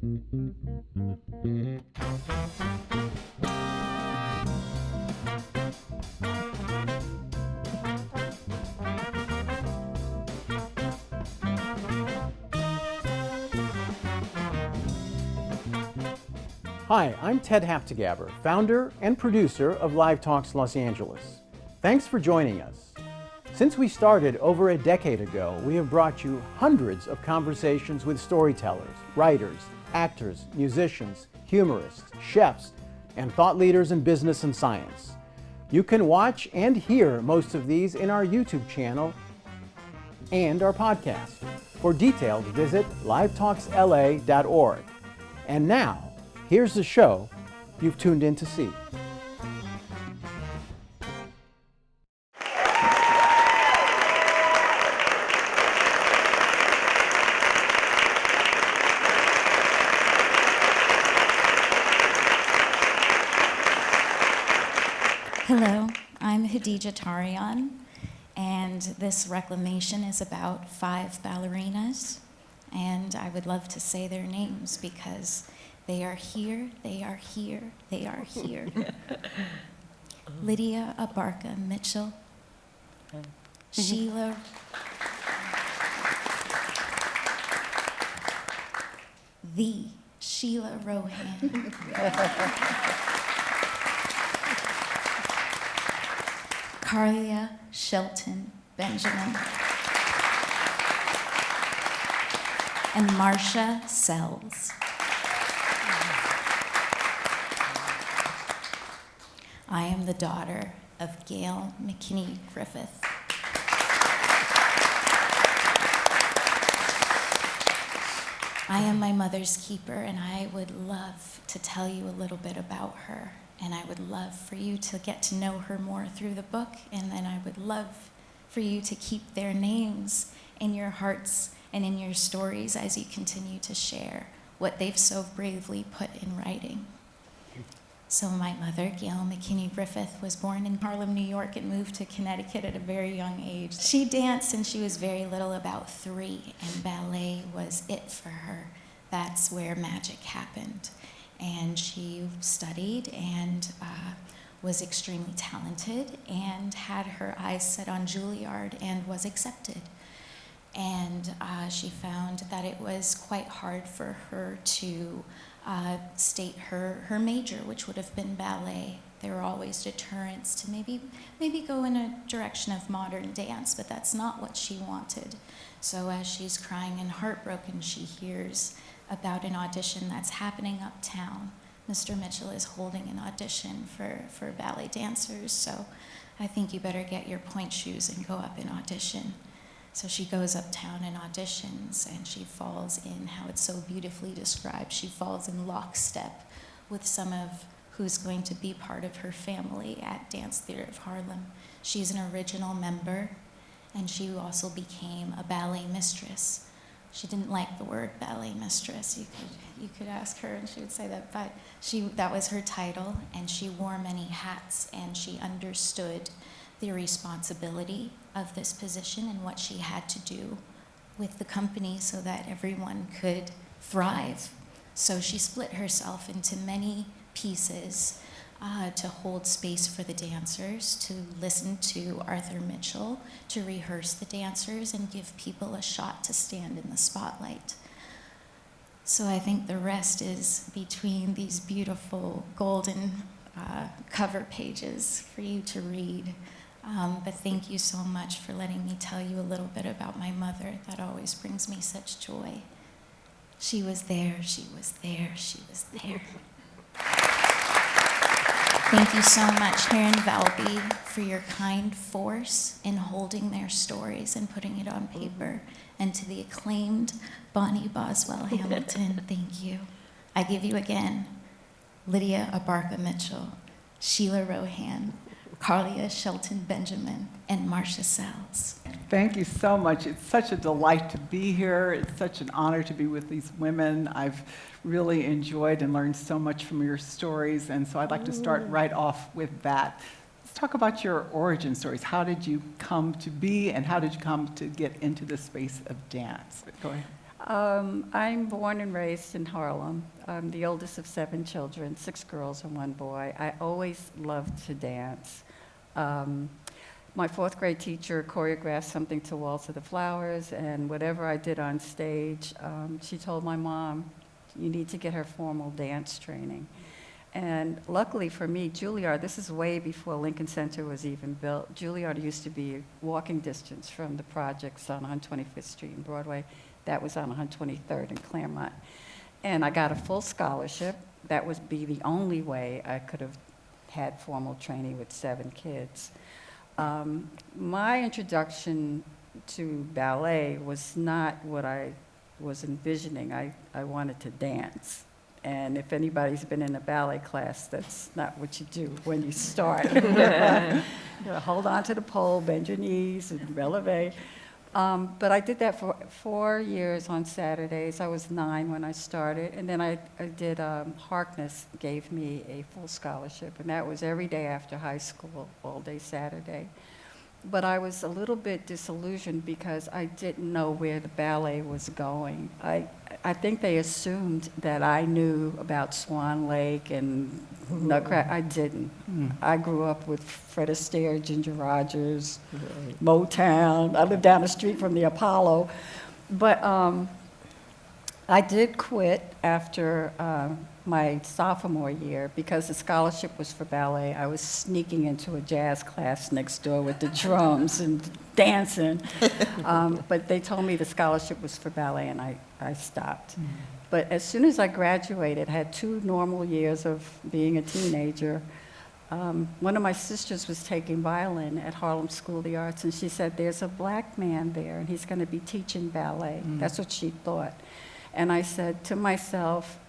Hi, I'm Ted Haftegabber, founder and producer of Live Talks Los Angeles. Thanks for joining us. Since we started over a decade ago, we have brought you hundreds of conversations with storytellers, writers, actors, musicians, humorists, chefs, and thought leaders in business and science. You can watch and hear most of these in our YouTube channel and our podcast. For details, visit livetalksla.org. And now, here's the show you've tuned in to see. Hello, I'm Hadija Tarian, and this Reclamation is about 5 ballerinas, and I would love to say their names because they are here, they are here, they are here. Lydia Abarca Mitchell, Sheila, the Sheila Rohan, Karlya Shelton-Benjamin, and Marcia Sells. I am the daughter of Gail McKinney Griffith. I am my mother's keeper, and I would love to tell you a little bit about her. And I would love for you to get to know her more through the book, and then I would love for you to keep their names in your hearts and in your stories as you continue to share what they've so bravely put in writing. So my mother, Gail McKinney Griffith, was born in Harlem, New York, and moved to Connecticut at a very young age. She danced since she was very little, about 3, and ballet was it for her. That's where magic happened. And she studied and was extremely talented and had her eyes set on Juilliard and was accepted. And she found that it was quite hard for her to state her major, which would have been ballet. There were always deterrents to maybe go in a direction of modern dance, but that's not what she wanted. So as she's crying and heartbroken, she hears about an audition that's happening uptown. Mr. Mitchell is holding an audition for ballet dancers, so I think you better get your point shoes and go up and audition. So she goes uptown and auditions, and she falls in, how it's so beautifully described, she falls in lockstep with some of who's going to be part of her family at Dance Theatre of Harlem. She's an original member, and she also became a ballet mistress. She didn't like the word ballet mistress. You could ask her and she would say that, but that was her title, and she wore many hats, and she understood the responsibility of this position and what she had to do with the company so that everyone could thrive. So she split herself into many pieces to hold space for the dancers, to listen to Arthur Mitchell, to rehearse the dancers and give people a shot to stand in the spotlight. So I think the rest is between these beautiful golden cover pages for you to read. But thank you so much for letting me tell you a little bit about my mother. That always brings me such joy. She was there, she was there, she was there. Thank you so much here in Valby for your kind force in holding their stories and putting it on paper. And to the acclaimed Bonnie Boswell Hamilton, thank you. I give you again Lydia Abarca Mitchell, Sheila Rohan, Karlya Shelton-Benjamin, and Marcia Sells. Thank you so much. It's such a delight to be here. It's such an honor to be with these women. I've really enjoyed and learned so much from your stories, and so I'd like to start right off with that. Let's talk about your origin stories. How did you come to be, and how did you come to get into the space of dance? Go ahead. I'm born and raised in Harlem. I'm the oldest of 7 children, 6 girls and 1 boy. I always loved to dance. My 4th grade teacher choreographed something to Waltz of the Flowers, and whatever I did on stage, she told my mom, you need to get her formal dance training. And luckily for me, Juilliard, this is way before Lincoln Center was even built. Juilliard used to be walking distance from the projects on 125th Street and Broadway. That was on 123rd in Claremont. And I got a full scholarship. That would be the only way I could have had formal training with 7 kids. My introduction to ballet was not what I was envisioning. I wanted to dance. And if anybody's been in a ballet class, that's not what you do when you start. You know, hold on to the pole, bend your knees, and releve. But I did that for 4 years on Saturdays. I was 9 when I started. And then I did, Harkness gave me a full scholarship. And that was every day after high school, all day Saturday. But I was a little bit disillusioned because I didn't know where the ballet was going. I think they assumed that I knew about Swan Lake and Nutcracker. I didn't. I grew up with Fred Astaire, Ginger Rogers, Motown. I lived down the street from the Apollo. But I did quit after my sophomore year because the scholarship was for ballet. I was sneaking into a jazz class next door with the drums and dancing. But they told me the scholarship was for ballet, and I stopped. But as soon as I graduated, had 2 normal years of being a teenager, one of my sisters was taking violin at Harlem School of the Arts, and she said, there's a black man there, and he's going to be teaching ballet. That's what she thought. And I said to myself,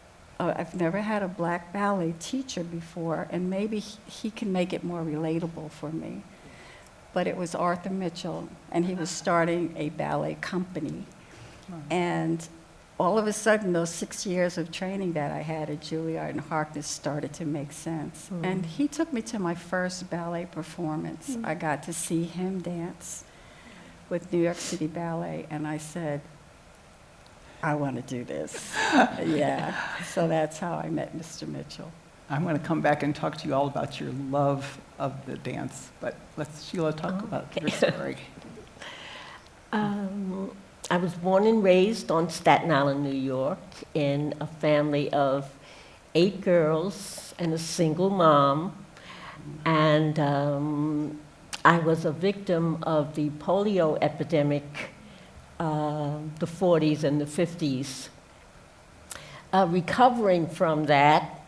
I've never had a black ballet teacher before, and maybe he can make it more relatable for me. But it was Arthur Mitchell, and he was starting a ballet company. And all of a sudden, those 6 years of training that I had at Juilliard and Harkness started to make sense. And he took me to my first ballet performance. I got to see him dance with New York City Ballet, and I said, I want to do this. Yeah, so that's how I met Mr. Mitchell. I'm going to come back and talk to you all about your love of the dance, but let's Sheila talk about your story. I was born and raised on Staten Island, New York, in a family of 8 girls and a single mom. And I was a victim of the polio epidemic, the 40s and the 50s. Recovering from that,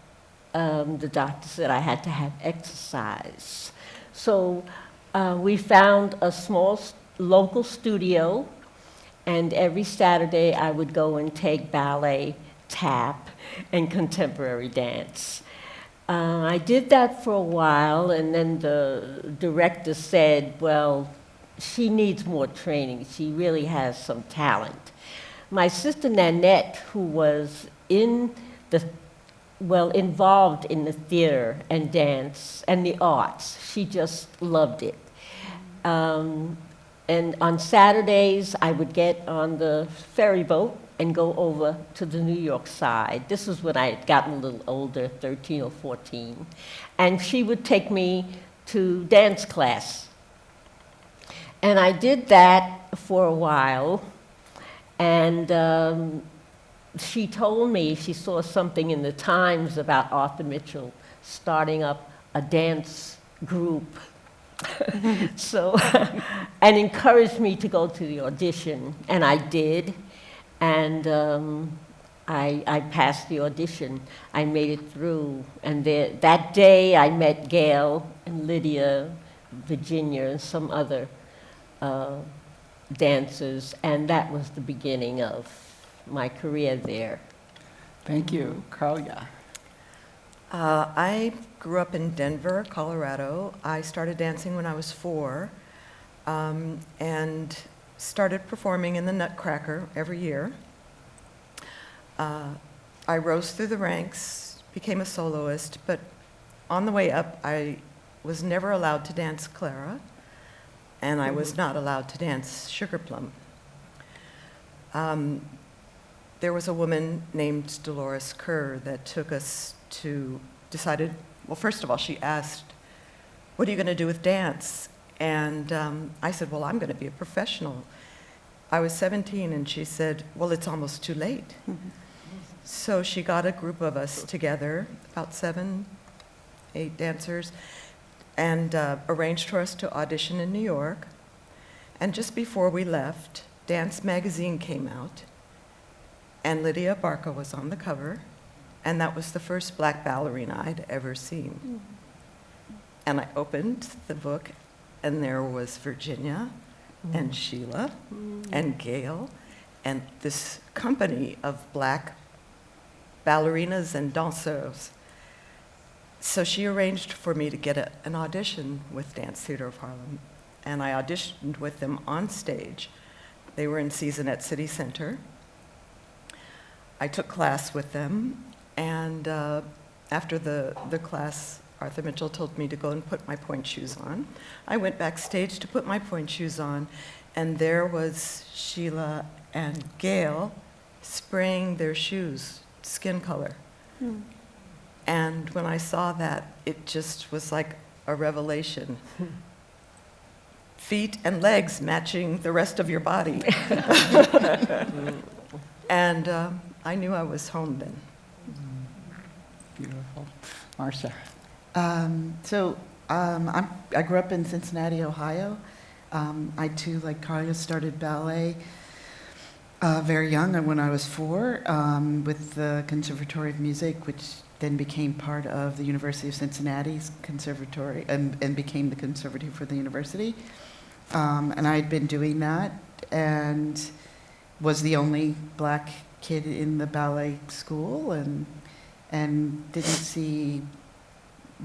the doctor said I had to have exercise. So we found a small local studio, and every Saturday I would go and take ballet, tap, and contemporary dance. I did that for a while, and then the director said, well, she needs more training. She really has some talent. My sister Nanette, who was involved in the theater and dance and the arts, she just loved it. And on Saturdays, I would get on the ferry boat and go over to the New York side. This was when I had gotten a little older, 13 or 14. And she would take me to dance class. And I did that for a while. And she told me she saw something in the Times about Arthur Mitchell starting up a dance group. So, and encouraged me to go to the audition, and I did, and I passed the audition. I made it through, and that day I met Gail and Lydia, Virginia, and some other dancers, and that was the beginning of my career there. Thank you. Karlya. I grew up in Denver, Colorado. I started dancing when I was 4 and started performing in the Nutcracker every year. I rose through the ranks, became a soloist, but on the way up, I was never allowed to dance Clara, and I was not allowed to dance Sugar Plum. there was a woman named Dolores Kerr that took us to, decided, well, first of all, she asked, what are you going to do with dance? And I said, well, I'm going to be a professional. I was 17, and she said, well, it's almost too late. So she got a group of us together, about 7, 8 dancers, and arranged for us to audition in New York. And just before we left, Dance Magazine came out, and Lydia Abarca was on the cover, and that was the first black ballerina I'd ever seen. And I opened the book, and there was Virginia and Sheila and Gail and this company of black ballerinas and danseuses. So she arranged for me to get an audition with Dance Theatre of Harlem, and I auditioned with them on stage. They were in season at City Center. I took class with them, and after the class, Arthur Mitchell told me to go and put my pointe shoes on. I went backstage to put my pointe shoes on, and there was Sheila and Gail spraying their shoes skin color. And when I saw that, it just was like a revelation. Feet and legs matching the rest of your body. And I knew I was home then. Beautiful. Marcia. I grew up in Cincinnati, Ohio. I too, like Karlya, started ballet very young, when I was 4, with the Conservatory of Music, which then became part of the University of Cincinnati's conservatory and became the conservatory for the university. And I had been doing that and was the only black kid in the ballet school, and didn't see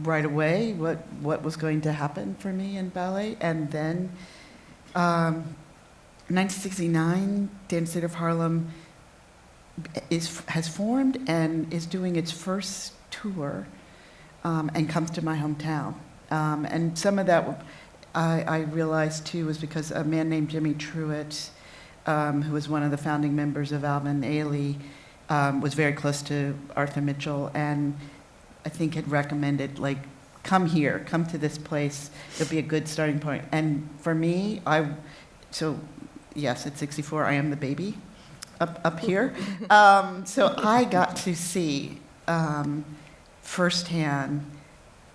right away what was going to happen for me in ballet. And then 1969, Dance Theatre of Harlem has formed and is doing its first tour, and comes to my hometown. And some of that I realized too was because a man named Jimmy Truitt, who was one of the founding members of Alvin Ailey, was very close to Arthur Mitchell, and I think had recommended, like, come here, come to this place, it'll be a good starting point. And for me, yes, at 64, I am the baby up here. So I got to see firsthand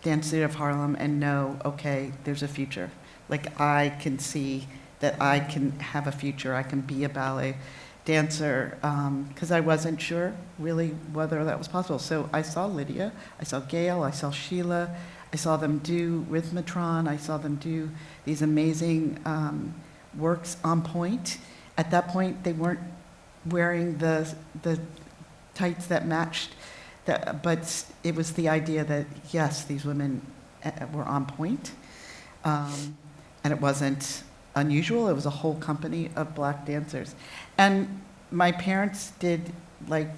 Dance Theatre of Harlem and know, okay, there's a future. Like, I can see that I can have a future, I can be a ballet dancer, because I wasn't sure really whether that was possible. So I saw Lydia, I saw Gail, I saw Sheila, I saw them do Rhythmatron, I saw them do these amazing works on point. At that point, they weren't wearing the tights that matched, but it was the idea that, yes, these women were on point, and it wasn't unusual. It was a whole company of black dancers. And my parents did, like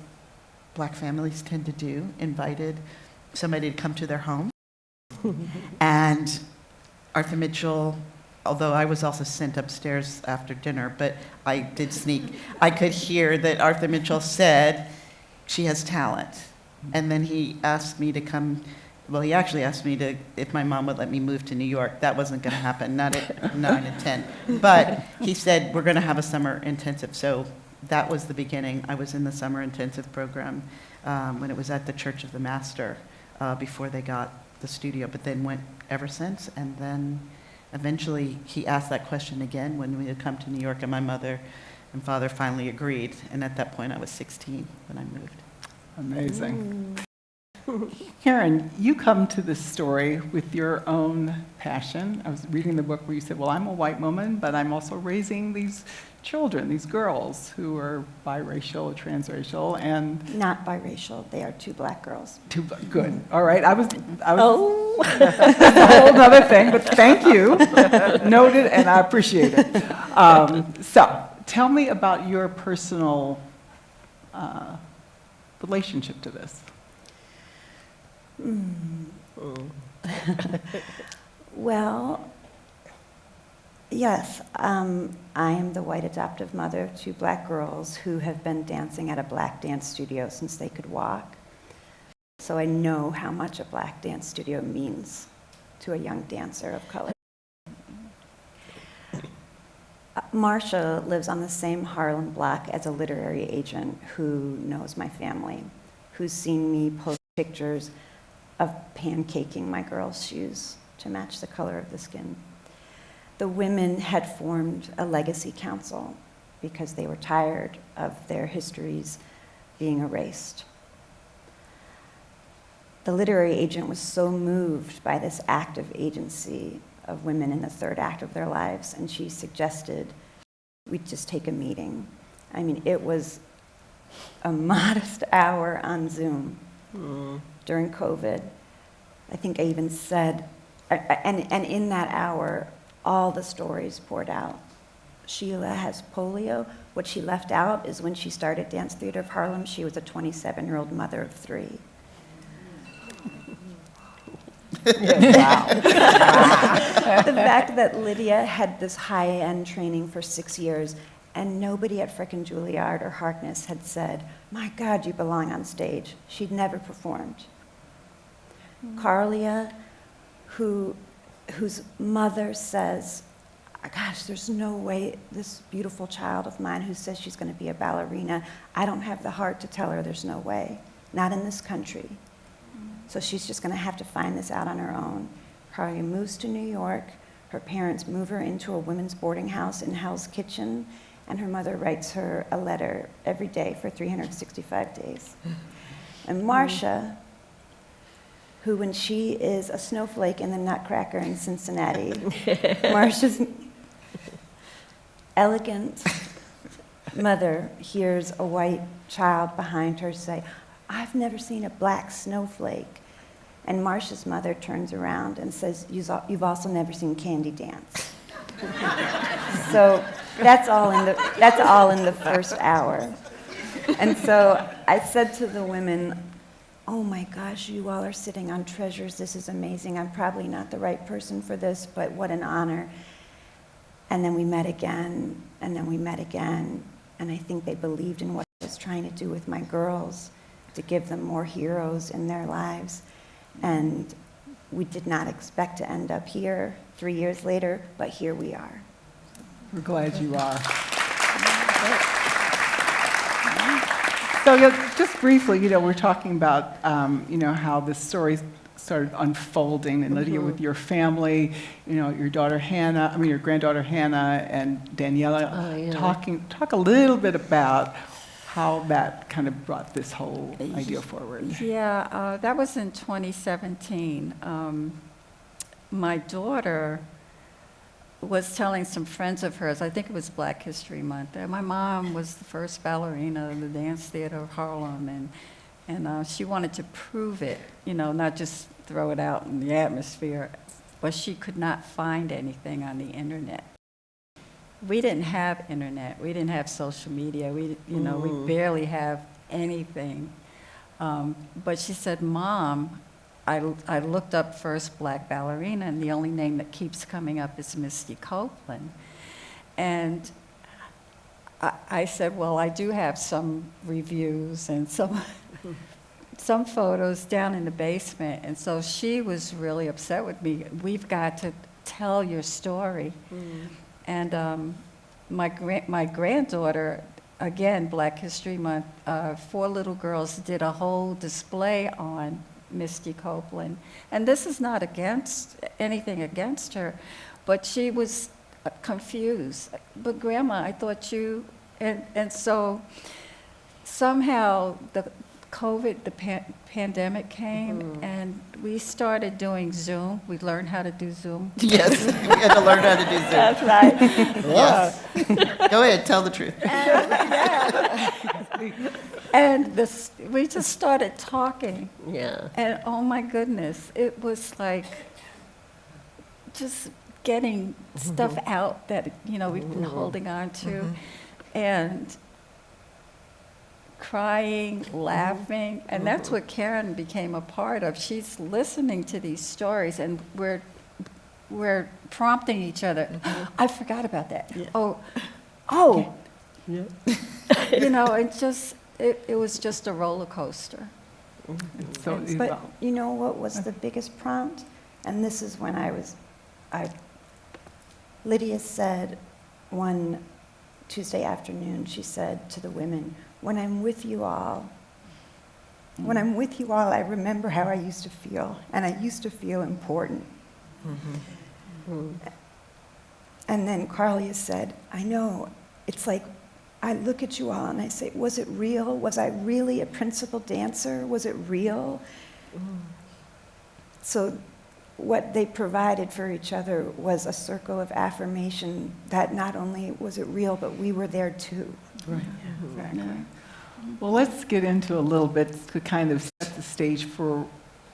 black families tend to do, invited somebody to come to their home. And Arthur Mitchell, although I was also sent upstairs after dinner, but I did sneak, I could hear that Arthur Mitchell said, she has talent. And then he asked me to come. Well, he actually asked me if my mom would let me move to New York. That wasn't going to happen, not at 9 and 10. But he said, we're going to have a summer intensive. So that was the beginning. I was in the summer intensive program when it was at the Church of the Master before they got the studio, but then went ever since. And then eventually he asked that question again when we had come to New York, and my mother and father finally agreed. And at that point, I was 16 when I moved. Amazing. Karen, you come to this story with your own passion. I was reading the book where you said, well, I'm a white woman, but I'm also raising these children, these girls who are biracial, transracial, and... Not biracial. They are 2 black girls. Good. All right. I was Oh. That's a whole other thing, but thank you. Noted, and I appreciate it. So tell me about your personal relationship to this. Well, Yes, I am the white adoptive mother of 2 black girls who have been dancing at a black dance studio since they could walk. So I know how much a black dance studio means to a young dancer of color. Marcia lives on the same Harlem block as a literary agent who knows my family, who's seen me post pictures of pancaking my girls' shoes to match the color of the skin. The women had formed a legacy council because they were tired of their histories being erased. The literary agent was so moved by this act of agency of women in the 3rd act of their lives, and she suggested we just take a meeting. I mean, it was a modest hour on Zoom during COVID. I think I even said, and in that hour, all the stories poured out. Sheila has polio. What she left out is when she started Dance Theatre of Harlem, she was a 27-year-old mother of 3. Wow. The fact that Lydia had this high-end training for 6 years and nobody at frickin' Juilliard or Harkness had said, my God, you belong on stage. She'd never performed. Karlya, whose mother says, gosh, there's no way this beautiful child of mine who says she's going to be a ballerina, I don't have the heart to tell her there's no way, not in this country. So she's just going to have to find this out on her own. Karlya moves to New York. Her parents move her into a women's boarding house in Hell's Kitchen, and her mother writes her a letter every day for 365 days. And Marcia, who when she is a snowflake in the Nutcracker in Cincinnati, Marcia's elegant mother hears a white child behind her say, I've never seen a black snowflake. And Marcia's mother turns around and says, you've also never seen Candy dance. So that's all in the first hour. And so I said to the women, oh my gosh, you all are sitting on treasures. This is amazing. I'm probably not the right person for this, but what an honor. And then we met again, and then we met again. And I think they believed in what I was trying to do with my girls, to give them more heroes in their lives. And we did not expect to end up here 3 years later, but here we are. We're glad you are. So just briefly, we're talking about, how this story started unfolding, and Lydia with your family, your granddaughter Hannah and Daniela. Talk a little bit about how that kind of brought this whole idea forward. Yeah, that was in 2017. My daughter was telling some friends of hers, I think it was Black History Month, that my mom was the first ballerina of the Dance Theatre of Harlem, and she wanted to prove it, not just throw it out in the atmosphere, but she could not find anything on the internet. We didn't have internet. We didn't have social media. We barely have anything. But she said, Mom, I looked up first Black Ballerina, and the only name that keeps coming up is Misty Copeland. And I said, well, I do have some reviews and some photos down in the basement. And so she was really upset with me. We've got to tell your story. And my granddaughter, again, Black History Month, 4 little girls did a whole display on Misty Copeland. And this is not anything against her, but she was confused. But Grandma, I thought you, and so somehow the COVID, the pandemic came, and we started doing Zoom. We learned how to do Zoom. Yes, we had to learn how to do Zoom. That's right. Yes. Go ahead, tell the truth. And we just started talking. Yeah. And oh my goodness, it was like just getting stuff out that, we've been holding on to. And crying, laughing, and that's what Karen became a part of. She's listening to these stories, and we're we're prompting each other. I forgot about that. Oh, Yeah. you know, it was just a roller coaster. So, But you know what was the biggest prompt? And this is when Lydia said one Tuesday afternoon, she said to the women, when I'm with you all, I remember how I used to feel, and I used to feel important. And then Karlya said, I know, it's like, I look at you all and I say, was it real? Was I really a principal dancer? Was it real? So what they provided for each other was a circle of affirmation that not only was it real, but we were there too. right, exactly. Well, let's get into a little bit to kind of set the stage for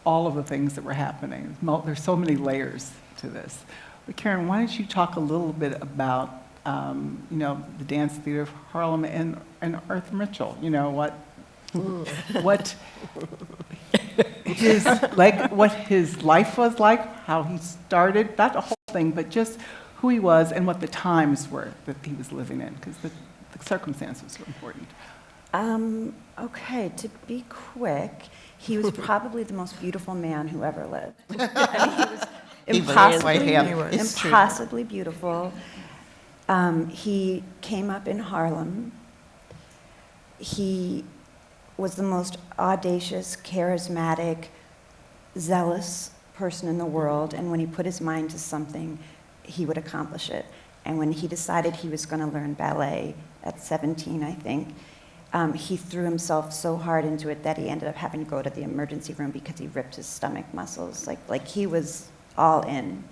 all of the things that were happening. There's so many layers to this. But Karen, why don't you talk a little bit about, the Dance Theatre of Harlem and Arthur Mitchell? You know, what his life was like, how he started, not the whole thing, but just who he was and what the times were that he was living in, because the circumstances were important. Okay, to be quick, he was probably the most beautiful man who ever lived. I mean, he was impossibly beautiful. He came up in Harlem. He was the most audacious, charismatic, zealous person in the world, and when he put his mind to something, he would accomplish it. And when he decided he was going to learn ballet at 17, I think, he threw himself so hard into it that he ended up having to go to the emergency room because he ripped his stomach muscles. Like he was all in.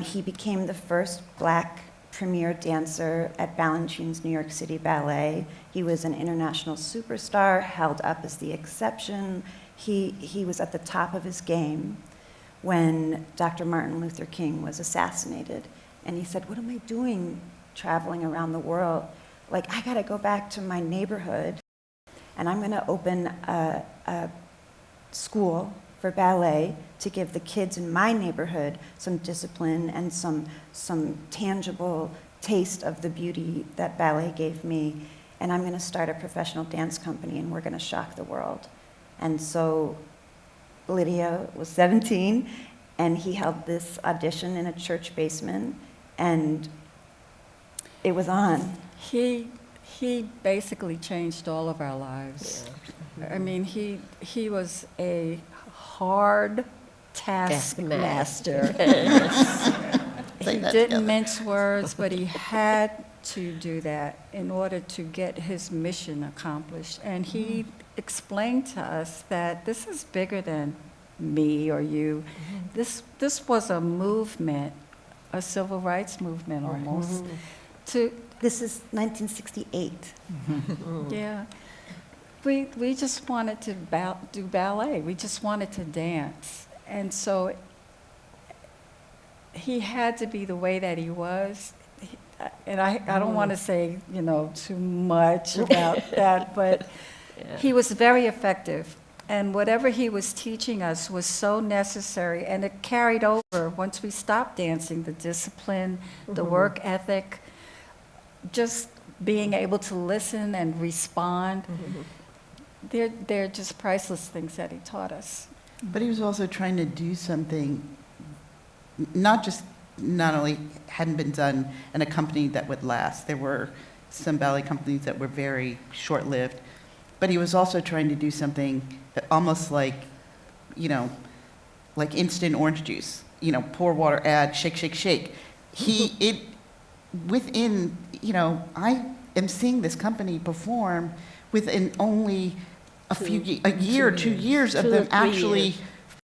He became the first Black premier dancer at Balanchine's New York City Ballet. He was an international superstar, held up as the exception. He was at the top of his game when Dr. Martin Luther King was assassinated. And he said, what am I doing traveling around the world? Like, I gotta go back to my neighborhood, and I'm gonna open a school for ballet to give the kids in my neighborhood some discipline and some tangible taste of the beauty that ballet gave me. And I'm gonna start a professional dance company, and we're gonna shock the world. And so Lydia was 17, and he held this audition in a church basement, and it was on. He basically changed all of our lives. Yeah. I mean, he was a hard taskmaster. He didn't mince words, but he had to do that in order to get his mission accomplished. And he explained to us that this is bigger than me or you. This was a movement, a civil rights movement almost. This is 1968. Yeah. We just wanted to do ballet. We just wanted to dance. And so he had to be the way that he was. And I don't want to say, too much about that, but he was very effective. And whatever he was teaching us was so necessary, and it carried over once we stopped dancing, the discipline, the work ethic, just being able to listen and respond. They're just priceless things that he taught us. But he was also trying to do something, not only hadn't been done in a company that would last. There were some ballet companies that were very short-lived, but he was also trying to do something that almost like instant orange juice. Pour water, add, shake, shake, shake. I am seeing this company perform within only a year, 2 years of them actually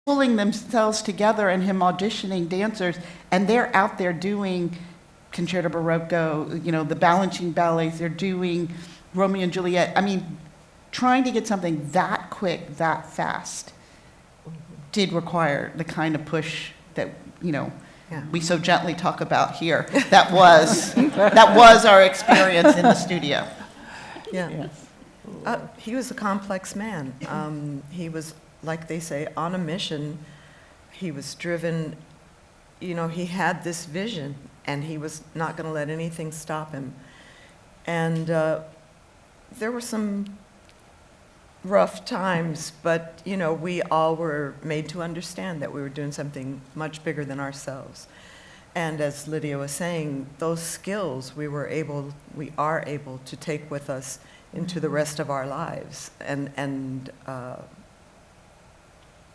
pulling themselves together and him auditioning dancers, and they're out there doing Concerto Barocco, the Balanchine ballets, they're doing Romeo and Juliet. I mean, trying to get something that quick, that fast, did require the kind of push that, we so gently talk about here. That was our experience in the studio. Yeah. He was a complex man. He was, like they say, on a mission. He was driven you know, he had this vision, and he was not going to let anything stop him. And there were some rough times, but, you know, we all were made to understand that we were doing something much bigger than ourselves. And as Lydia was saying, those skills we are able to take with us into the rest of our lives and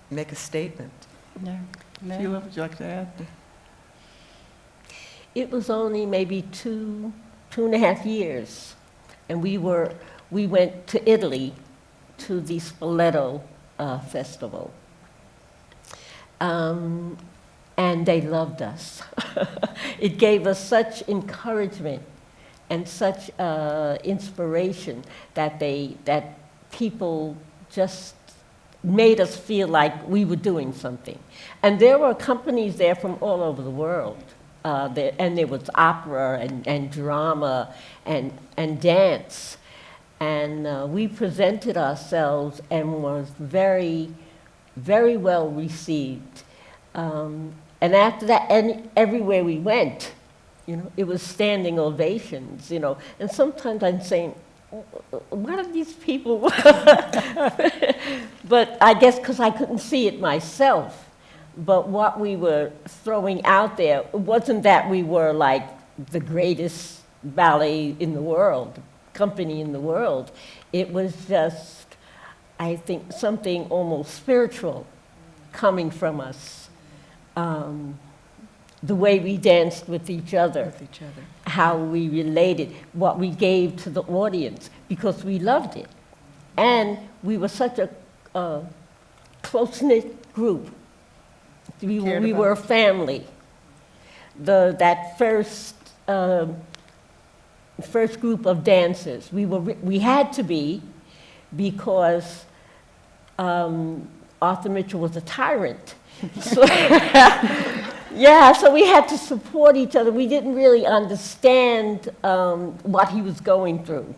make a statement. No. Sheila, would you like to add? It was only maybe 2.5 years, and we went to Italy to the Spoleto festival. And they loved us. It gave us such encouragement and such inspiration that people just made us feel like we were doing something. And there were companies there from all over the world. And there was opera and drama and dance. And we presented ourselves and was very, very well received. And after that, and everywhere we went, you know, it was standing ovations, you know. And sometimes I'm saying, what are these people? But I guess because I couldn't see it myself. But what we were throwing out there wasn't that we were like the greatest ballet in the world, company in the world. It was just, I think, something almost spiritual coming from us. The way we danced with each other, how we related, what we gave to the audience, because we loved it. And we were such a close-knit group. We were a family. That first group of dancers, we had to be, because Arthur Mitchell was a tyrant. So, yeah, so we had to support each other. We didn't really understand what he was going through.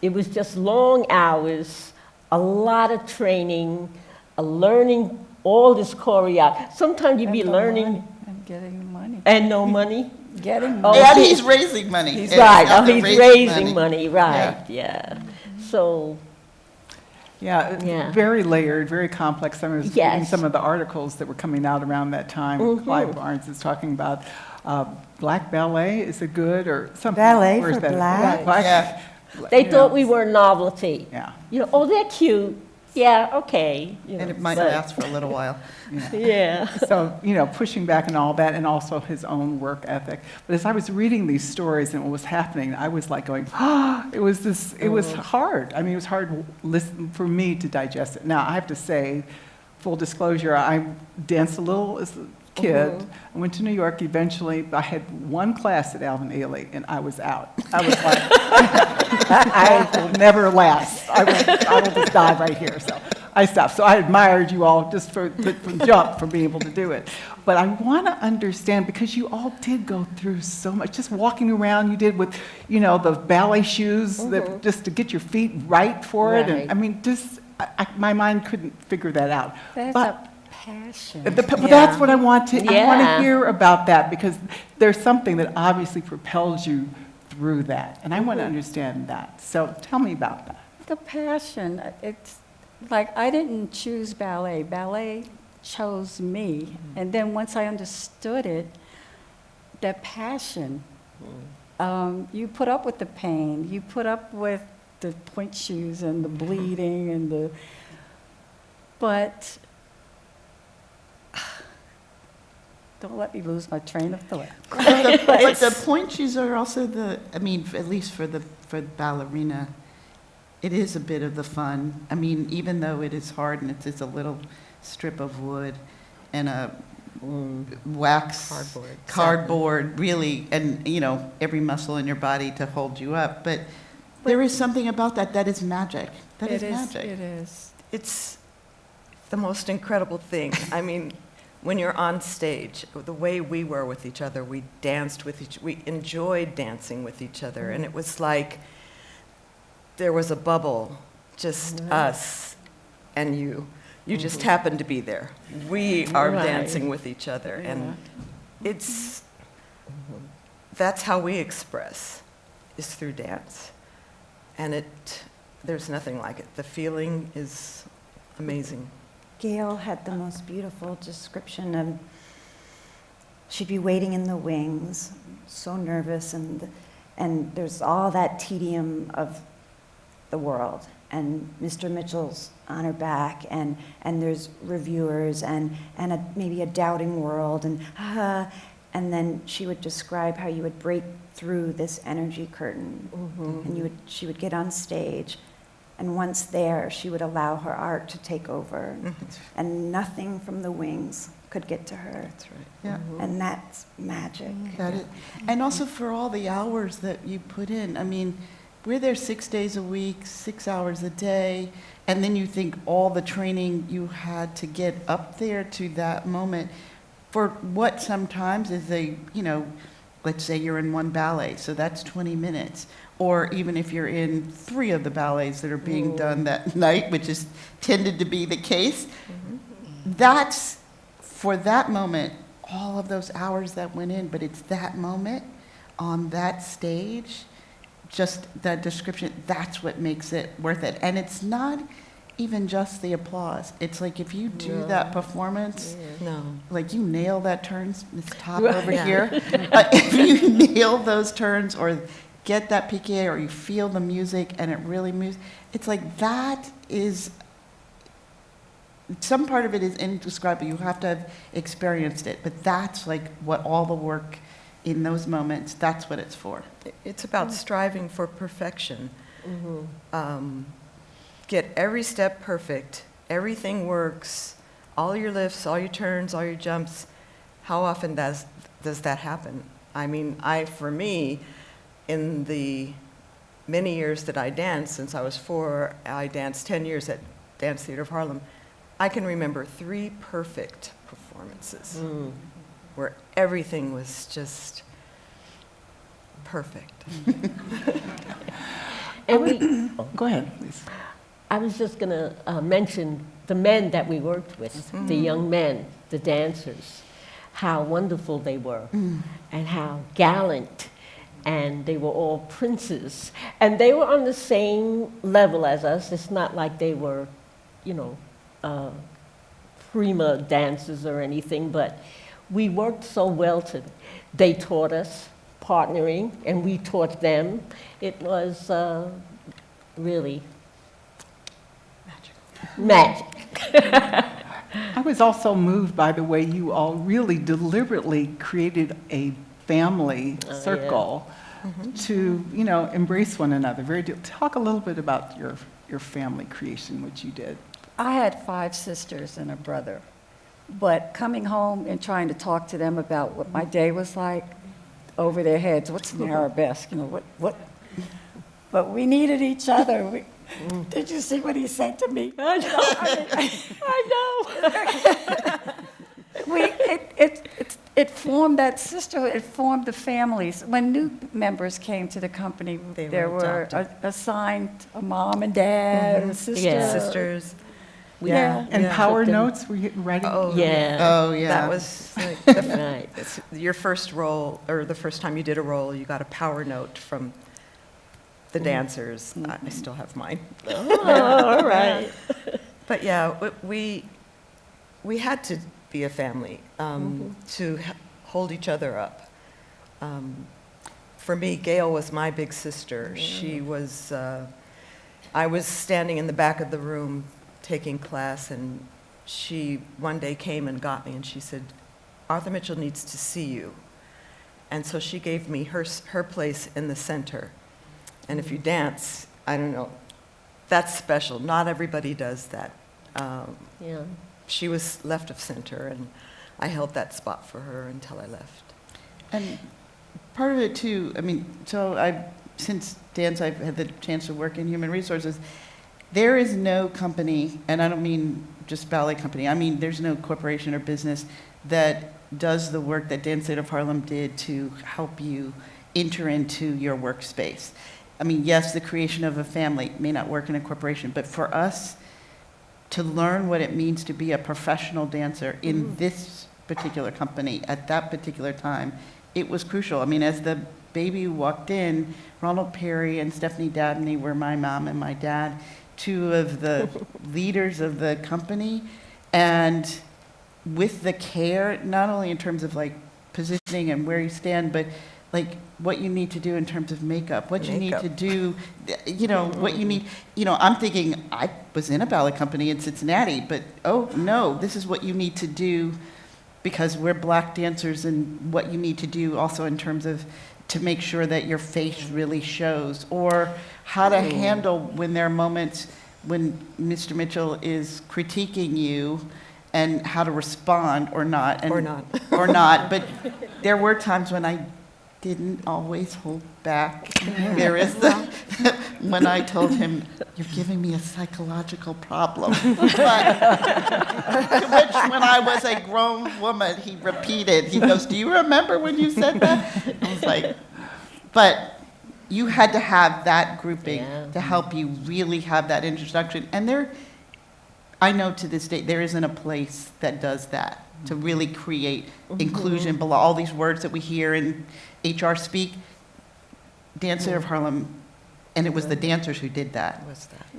It was just long hours, a lot of training, learning all this choreography. Sometimes you'd be learning. And getting money. And no money. Getting Oh, money. And he's raising money. He's It's right. not Oh, the he's raising money. Right. Yeah. So. Yeah, very layered, very complex. I was reading some of the articles that were coming out around that time. Clive Barnes is talking about black ballet. Is it good or something? Ballet Where's for that? black? Yeah. They You thought know, we were a novelty. Yeah. You know, oh, they're cute. Yeah, okay. You know, And it might but- last for a little while. Yeah. So, you know, pushing back and all that, and also his own work ethic. But as I was reading these stories and what was happening, I was like going, it was hard. I mean, it was hard for me to digest it. Now, I have to say, full disclosure, I danced a little as a kid. I went to New York eventually. I had one class at Alvin Ailey, and I was out. I was like, I will never last. I will just die right here. So I stopped. So I admired you all just from jump for being able to do it. But I want to understand, because you all did go through so much. Just walking around, you did with, you know, the ballet shoes that just to get your feet right for it. And I mean, just my mind couldn't figure that out. That's But a passion. but that's what I want to. I want Yeah. to hear about that, because there's something that obviously propels you through that, and I want to understand that. So tell me about that. The passion. It's like I didn't choose ballet. Ballet chose me. And then once I understood it, that passion, you put up with the pain. You put up with the point shoes and the bleeding and but don't let me lose my train of thought. But the point shoes are also at least for the ballerina, it is a bit of the fun. I mean, even though it is hard and it's a little strip of wood and a wax cardboard, really, and you know, every muscle in your body to hold you up. But there is something about that is magic. That is magic. It is. It's the most incredible thing. I mean, when you're on stage, the way we were with each other, we danced with we enjoyed dancing with each other, and it was like there was a bubble, just us and you. You just happened to be there. We are dancing with each other, and it's, that's how we express, is through dance. And there's nothing like it. The feeling is amazing. Gail had the most beautiful description of, she'd be waiting in the wings, so nervous, and there's all that tedium of the world, and Mr. Mitchell's on her back, and there's reviewers, and maybe a doubting world, and then she would describe how you would break through this energy curtain, and she would get on stage, and once there, she would allow her art to take over, and nothing from the wings could get to her. That's right. Yeah. And that's magic. Got it. And also for all the hours that you put in. I mean, we're there 6 days a week, 6 hours a day, and then you think all the training you had to get up there to that moment for what sometimes is let's say you're in one ballet, so that's 20 minutes. Or even if you're in 3 of the ballets that are being done that night, which is tended to be the case, that's, for that moment, all of those hours that went in, but it's that moment on that stage, just that description, that's what makes it worth it. And it's not even just the applause. It's like if you do that performance, like you nail that turns, Miss Top over here, if you nail those turns or get that piqué or you feel the music and it really moves, it's like that is, some part of it is indescribable. You have to have experienced it, but that's like what all the work in those moments, that's what it's for. It's about striving for perfection. Get every step perfect. Everything works. All your lifts, all your turns, all your jumps. How often does that happen? I mean, for me, in the many years that I danced, since I was 4, I danced 10 years at Dance Theatre of Harlem. I can remember 3 perfect performances where everything was just perfect. Go ahead, please. I was just going to mention the men that we worked with, the young men, the dancers, how wonderful they were, and how gallant, and they were all princes. And they were on the same level as us. It's not like they were, prima dancers or anything, but we worked so well they taught us partnering, and we taught them. It was really magic. I was also moved by the way you all really deliberately created a family circle to, embrace one another. Talk a little bit about your family creation, what you did. I had 5 sisters and a brother, but coming home and trying to talk to them about what my day was like, over their heads, what's an arabesque, what? But we needed each other. Did you see what he said to me? I know. It formed that sisterhood. It formed the families. When new members came to the company, there were assigned a mom and dad, a sister. Yeah. Sisters. And power notes, were you writing? Oh, yeah. That was like Right. your first role, or the first time you did a role, you got a power note from the dancers. I still have mine. Oh, all right. But yeah, we had to be a family to hold each other up. For me, Gail was my big sister. She was, I was standing in the back of the room taking class, and she one day came and got me, and she said, "Arthur Mitchell needs to see you." And so she gave me her place in the center. And if you dance, I don't know, that's special. Not everybody does that. She was left of center, and I held that spot for her until I left. And part of it too, since dance, I've had the chance to work in human resources. There is no company, and I don't mean just ballet company, I mean there's no corporation or business that does the work that Dance Theatre of Harlem did to help you enter into your workspace. I mean, yes, the creation of a family may not work in a corporation, but for us to learn what it means to be a professional dancer in this particular company at that particular time, it was crucial. I mean, as the baby walked in, Ronald Perry and Stephanie Dabney were my mom and my dad, two of the leaders of the company. And with the care, not only in terms of like positioning and where you stand, but like what you need to do in terms of makeup, what you need to do, what you need, I'm thinking, I was in a ballet company in Cincinnati, but oh no, this is what you need to do because we're black dancers, and what you need to do also in terms of to make sure that your face really shows, or how to handle when there are moments when Mr. Mitchell is critiquing you and how to respond or not. And, or not, but there were times when I didn't always hold back. There is when I told him, "You're giving me a psychological problem." But, to which, when I was a grown woman, he repeated, he goes, "Do you remember when you said that?" I was like, but you had to have that grouping to help you really have that introduction. And I know to this day, there isn't a place that does that, to really create inclusion below all these words that we hear in HR speak. Dance Theatre of Harlem, and it was the dancers who did that.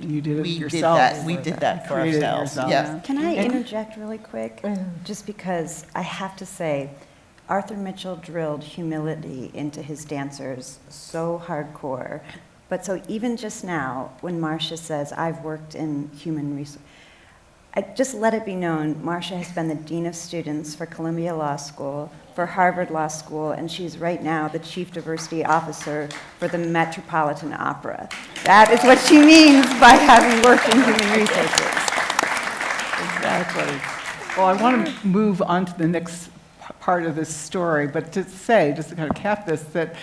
You did it We yourself. We did that for Created it ourselves. yourself. Yes. Can I interject really quick? Just because I have to say, Arthur Mitchell drilled humility into his dancers so hardcore. But so even just now, when Marcia says, "I've worked in human resources," I just let it be known, Marcia has been the Dean of Students for Columbia Law School, for Harvard Law School, and she's right now the Chief Diversity Officer for the Metropolitan Opera. That is what she means by having worked in human resources. Exactly. Well, I want to move on to the next part of this story, but to say, just to kind of cap this, that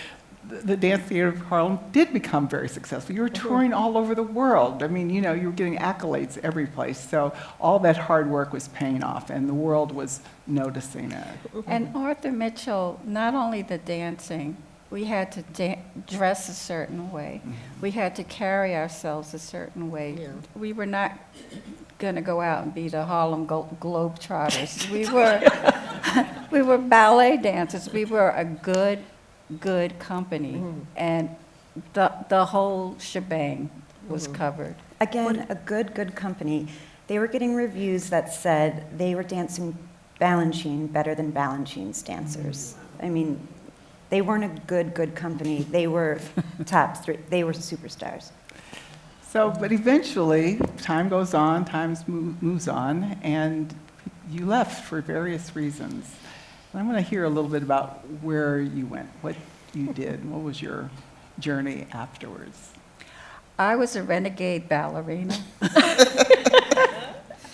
the Dance Theatre of Harlem did become very successful. You were touring all over the world. I mean, you were getting accolades every place. So all that hard work was paying off, and the world was noticing it. And Arthur Mitchell, not only the dancing, we had to dress a certain way. We had to carry ourselves a certain way. Yeah. We were not going to go out and be the Harlem Globetrotters. We were ballet dancers. We were a good company, and the whole shebang was covered. Again, a good company. They were getting reviews that said they were dancing Balanchine better than Balanchine's dancers. I mean, they weren't a good company. They were top three. They were superstars. So, but eventually, time goes on, moves on, and you left for various reasons. And I want to hear a little bit about where you went, what you did, what was your journey afterwards? I was a renegade ballerina.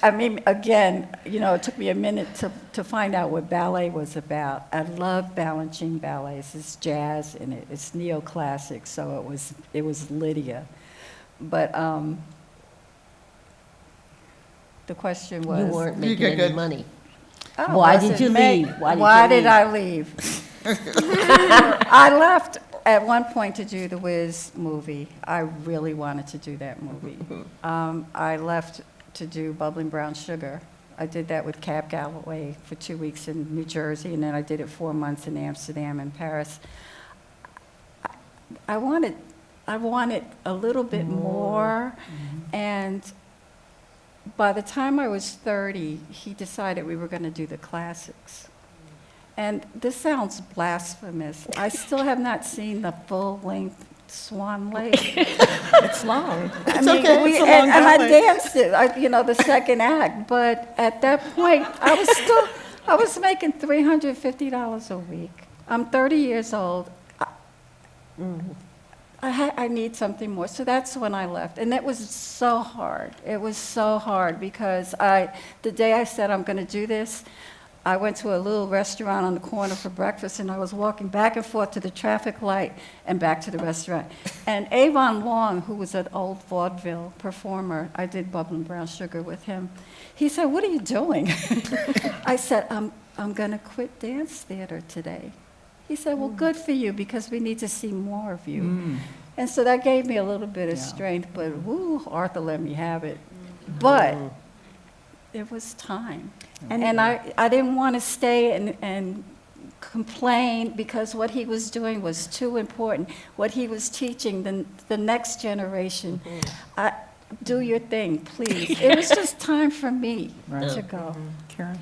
I mean, again, it took me a minute to find out what ballet was about. I love Balanchine ballets. It's jazz and it's neoclassic, so it was Lydia. But the question was... You weren't making any money. Oh, Why did you leave? Why did I leave? I left at one point to do the Wiz movie. I really wanted to do that movie. I left to do Bubbling Brown Sugar. I did that with Cab Galloway for 2 weeks in New Jersey, and then I did it 4 months in Amsterdam and Paris. I wanted a little bit more, and by the time I was 30, he decided we were going to do the classics. And this sounds blasphemous. I still have not seen the full-length Swan Lake. It's long. It's okay. It's a long and I ballet. danced it, the second act. But at that point, I was making $350 a week. I'm 30 years old. I need something more. So that's when I left. And it was so hard. It was so hard because the day I said I'm going to do this, I went to a little restaurant on the corner for breakfast, and I was walking back and forth to the traffic light and back to the restaurant. And Avon Long, who was an old vaudeville performer, I did Bubbling Brown Sugar with him. He said, "What are you doing?" I said, I'm going to quit dance theater today. He said, "Well, good for you, because we need to see more of you." And so that gave me a little bit of strength, but woo, Arthur let me have it. But it was time. And- And I didn't want to stay and complain because what he was doing was too important. What he was teaching the next generation, do your thing, please. It was just time for me Right. to go. Karen?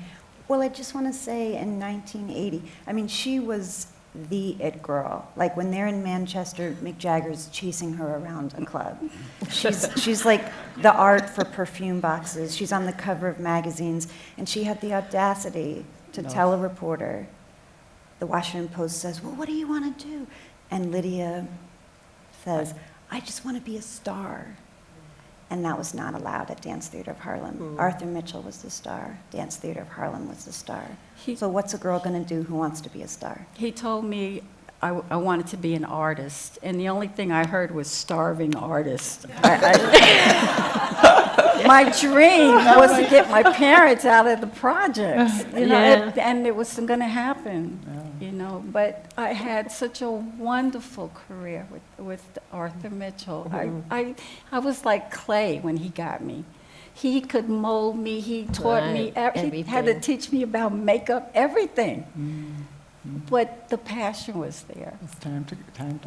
Well, I just want to say in 1980, I mean, she was the it girl. Like when they're in Manchester, Mick Jagger's chasing her around a club. She's like the art for perfume boxes. She's on the cover of magazines, and she had the audacity to tell a reporter. The Washington Post says, "Well, what do you want to do?" And Lydia says, "I just want to be a star." And that was not allowed at Dance Theatre of Harlem. Arthur Mitchell was the star. Dance Theatre of Harlem was the star. So what's a girl going to do who wants to be a star? He told me I wanted to be an artist, and the only thing I heard was starving artist. My dream was to get my parents out of the projects, you know, and it wasn't going to happen, you know. But I had such a wonderful career with Arthur Mitchell. I was like clay when he got me. He could mold me. He taught me. He had to teach me about makeup, everything. But the passion was there. It's time to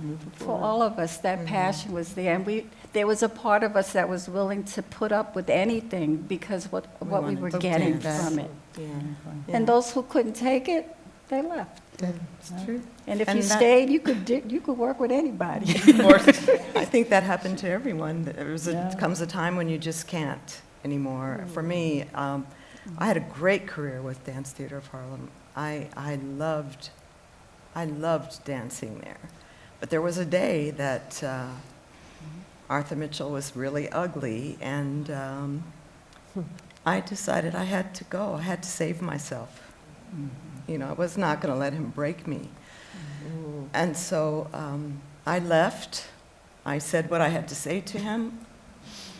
move it For forward. all of us, that passion was there, and there was a part of us that was willing to put up with anything because what we wanted were to getting dance. from it. Yeah. And those who couldn't take it, they left. That's true. And if And you that- stayed, you could work with anybody. Or, I think that happened to everyone. Yeah. Comes a time when you just can't anymore. For me, I had a great career with Dance Theatre of Harlem. I loved dancing there. But there was a day that Arthur Mitchell was really ugly, and I decided I had to go. I had to save myself. You know, I was not going to let him break me. And so I left. I said what I had to say to him.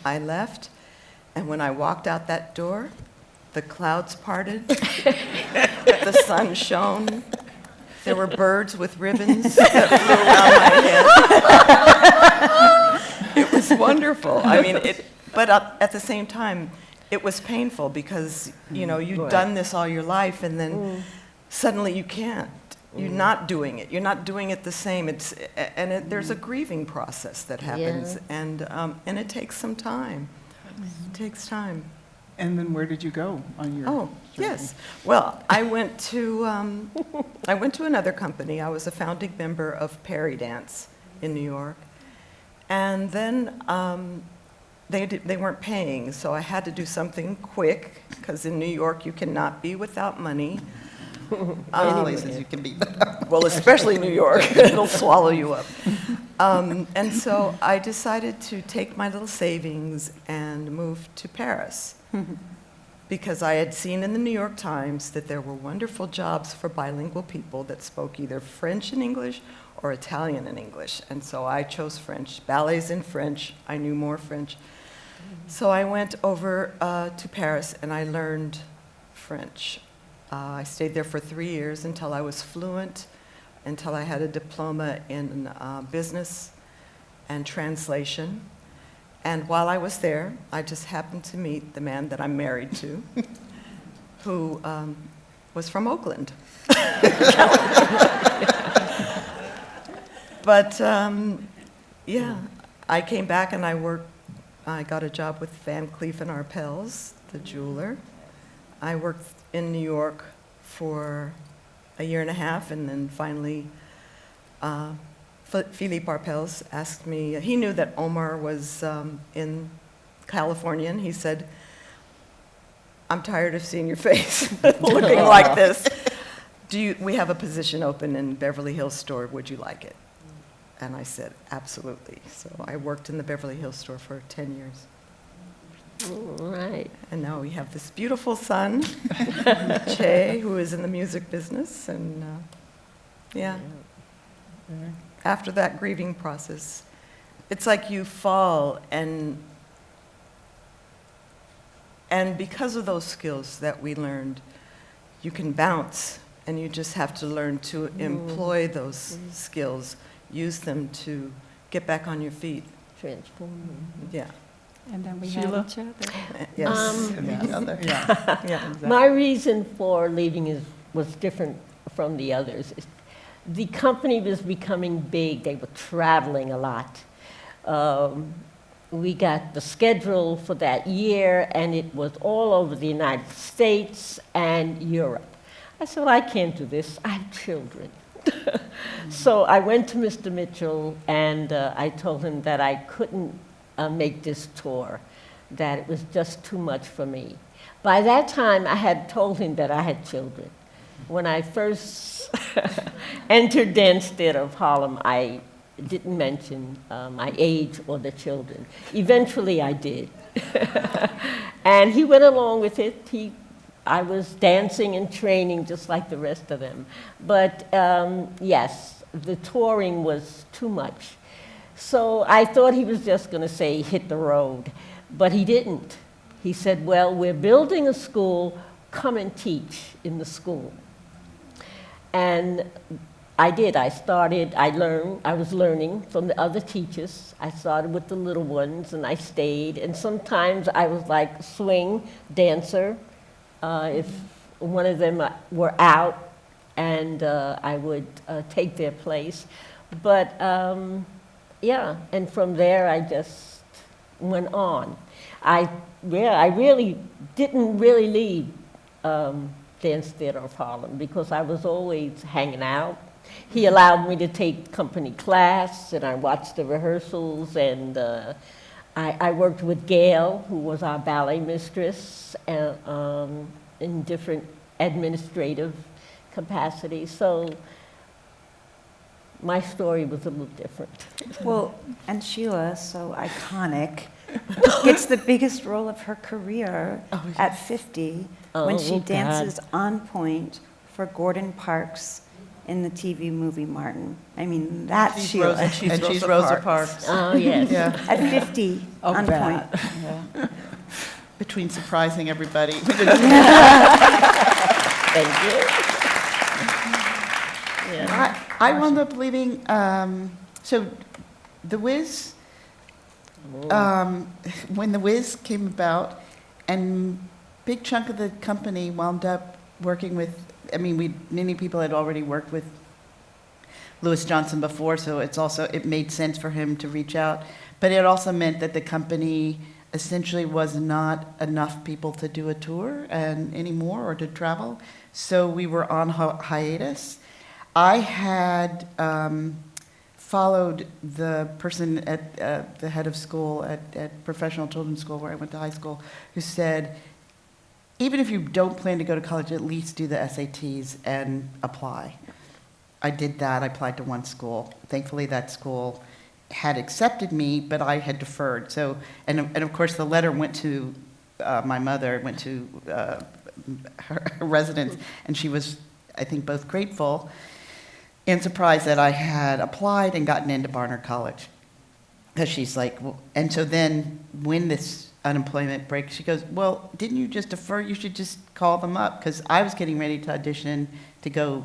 I left. And when I walked out that door, the clouds parted, the sun shone, there were birds with ribbons that flew around my head. It was wonderful. I mean, but at the same time, it was painful because, you know, you've done this all your life and then suddenly you can't. You're not doing it. You're not doing it the same. There's a grieving process that happens, and it takes some time. It takes time. And then where did you go on your Oh, journey? yes. Well, I went to another company. I was a founding member of Perry Dance in New York. And then they weren't paying, so I had to do something quick, because in New York you cannot be without money. Any places you can be. Well, especially New York. It'll swallow you up. And so I decided to take my little savings and move to Paris. Because I had seen in the New York Times that there were wonderful jobs for bilingual people that spoke either French and English or Italian and English. And so I chose French. Ballets in French. I knew more French. So I went over to Paris and I learned French. I stayed there for 3 years until I was fluent, until I had a diploma in business and translation. And while I was there, I just happened to meet the man that I'm married to, who was from Oakland. But yeah, I came back and I got a job with Van Cleef and Arpels, the jeweler. I worked in New York for a year and a half, and then finally Philippe Arpels asked me, he knew that Omar was in California, and he said, "I'm tired of seeing your face looking like this. We have a position open in Beverly Hills store, would you like it?" And I said, absolutely. So I worked in the Beverly Hills store for 10 years. Right. And now we have this beautiful son, Che, who is in the music business, and yeah. After that grieving process, it's like you fall, and because of those skills that we learned, you can bounce, and you just have to learn to employ those skills, use them to get back on your feet. Transform. Yeah. And then we Sheila? had each other. Yes. Yeah, exactly. My reason for leaving was different from the others. The company was becoming big. They were traveling a lot. We got the schedule for that year, and it was all over the United States and Europe. I said, well, I can't do this. I have children. So I went to Mr. Mitchell, and I told him that I couldn't make this tour, that it was just too much for me. By that time, I had told him that I had children. When I first entered Dance Theatre of Harlem, I didn't mention my age or the children. Eventually, I did. And he went along with it. I was dancing and training just like the rest of them. But yes, the touring was too much. So I thought he was just going to say, hit the road. But he didn't. He said, well, we're building a school. Come and teach in the school. And I did. I was learning from the other teachers. I started with the little ones, and I stayed. And sometimes I was like swing dancer. If one of them were out, and I would take their place. But yeah, and from there I just went on. I really didn't leave Dance Theatre of Harlem because I was always hanging out. He allowed me to take company class, and I watched the rehearsals, and I worked with Gail, who was our ballet mistress, in different administrative capacities. So my story was a little different. Well, and Sheila, so iconic, gets the biggest role of her career at 50 when she dances on point for Gordon Parks in the TV movie Martin. I mean, that's Sheila. And she's Rosa Parks. Oh, yes. Yeah. At 50, on point. Yeah. Between surprising everybody. Thank you. Yeah. I wound up leaving, so The Wiz, when The Wiz came about, and big chunk of the company wound up working with, many people had already worked with Louis Johnson before, so it made sense for him to reach out. But it also meant that the company essentially was not enough people to do a tour anymore or to travel. So we were on hiatus. I had followed the person at the head of school at Professional Children's School, where I went to high school, who said, even if you don't plan to go to college, at least do the SATs and apply. I did that. I applied to one school. Thankfully, that school had accepted me, but I had deferred. So, and of course, the letter went to my mother, went to her residence, and she was, I think, both grateful and surprised that I had applied and gotten into Barnard College. Because she's like, well, and so then when this unemployment break, she goes, well, didn't you just defer? You should just call them up. Because I was getting ready to audition to go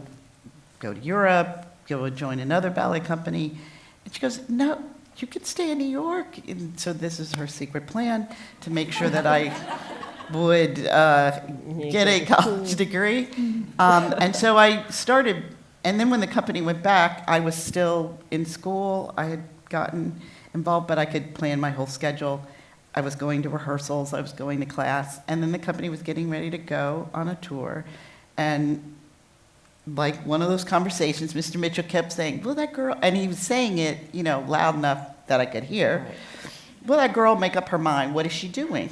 to Europe, go join another ballet company. And she goes, no, you could stay in New York. And so this is her secret plan to make sure that I would get a college degree. And so I started, and then when the company went back, I was still in school. I had gotten involved, but I could plan my whole schedule. I was going to rehearsals, I was going to class, and then the company was getting ready to go on a tour. And like one of those conversations, Mr. Mitchell kept saying, will that girl, and he was saying it, loud enough that I could hear, will that girl make up her mind? What is she doing?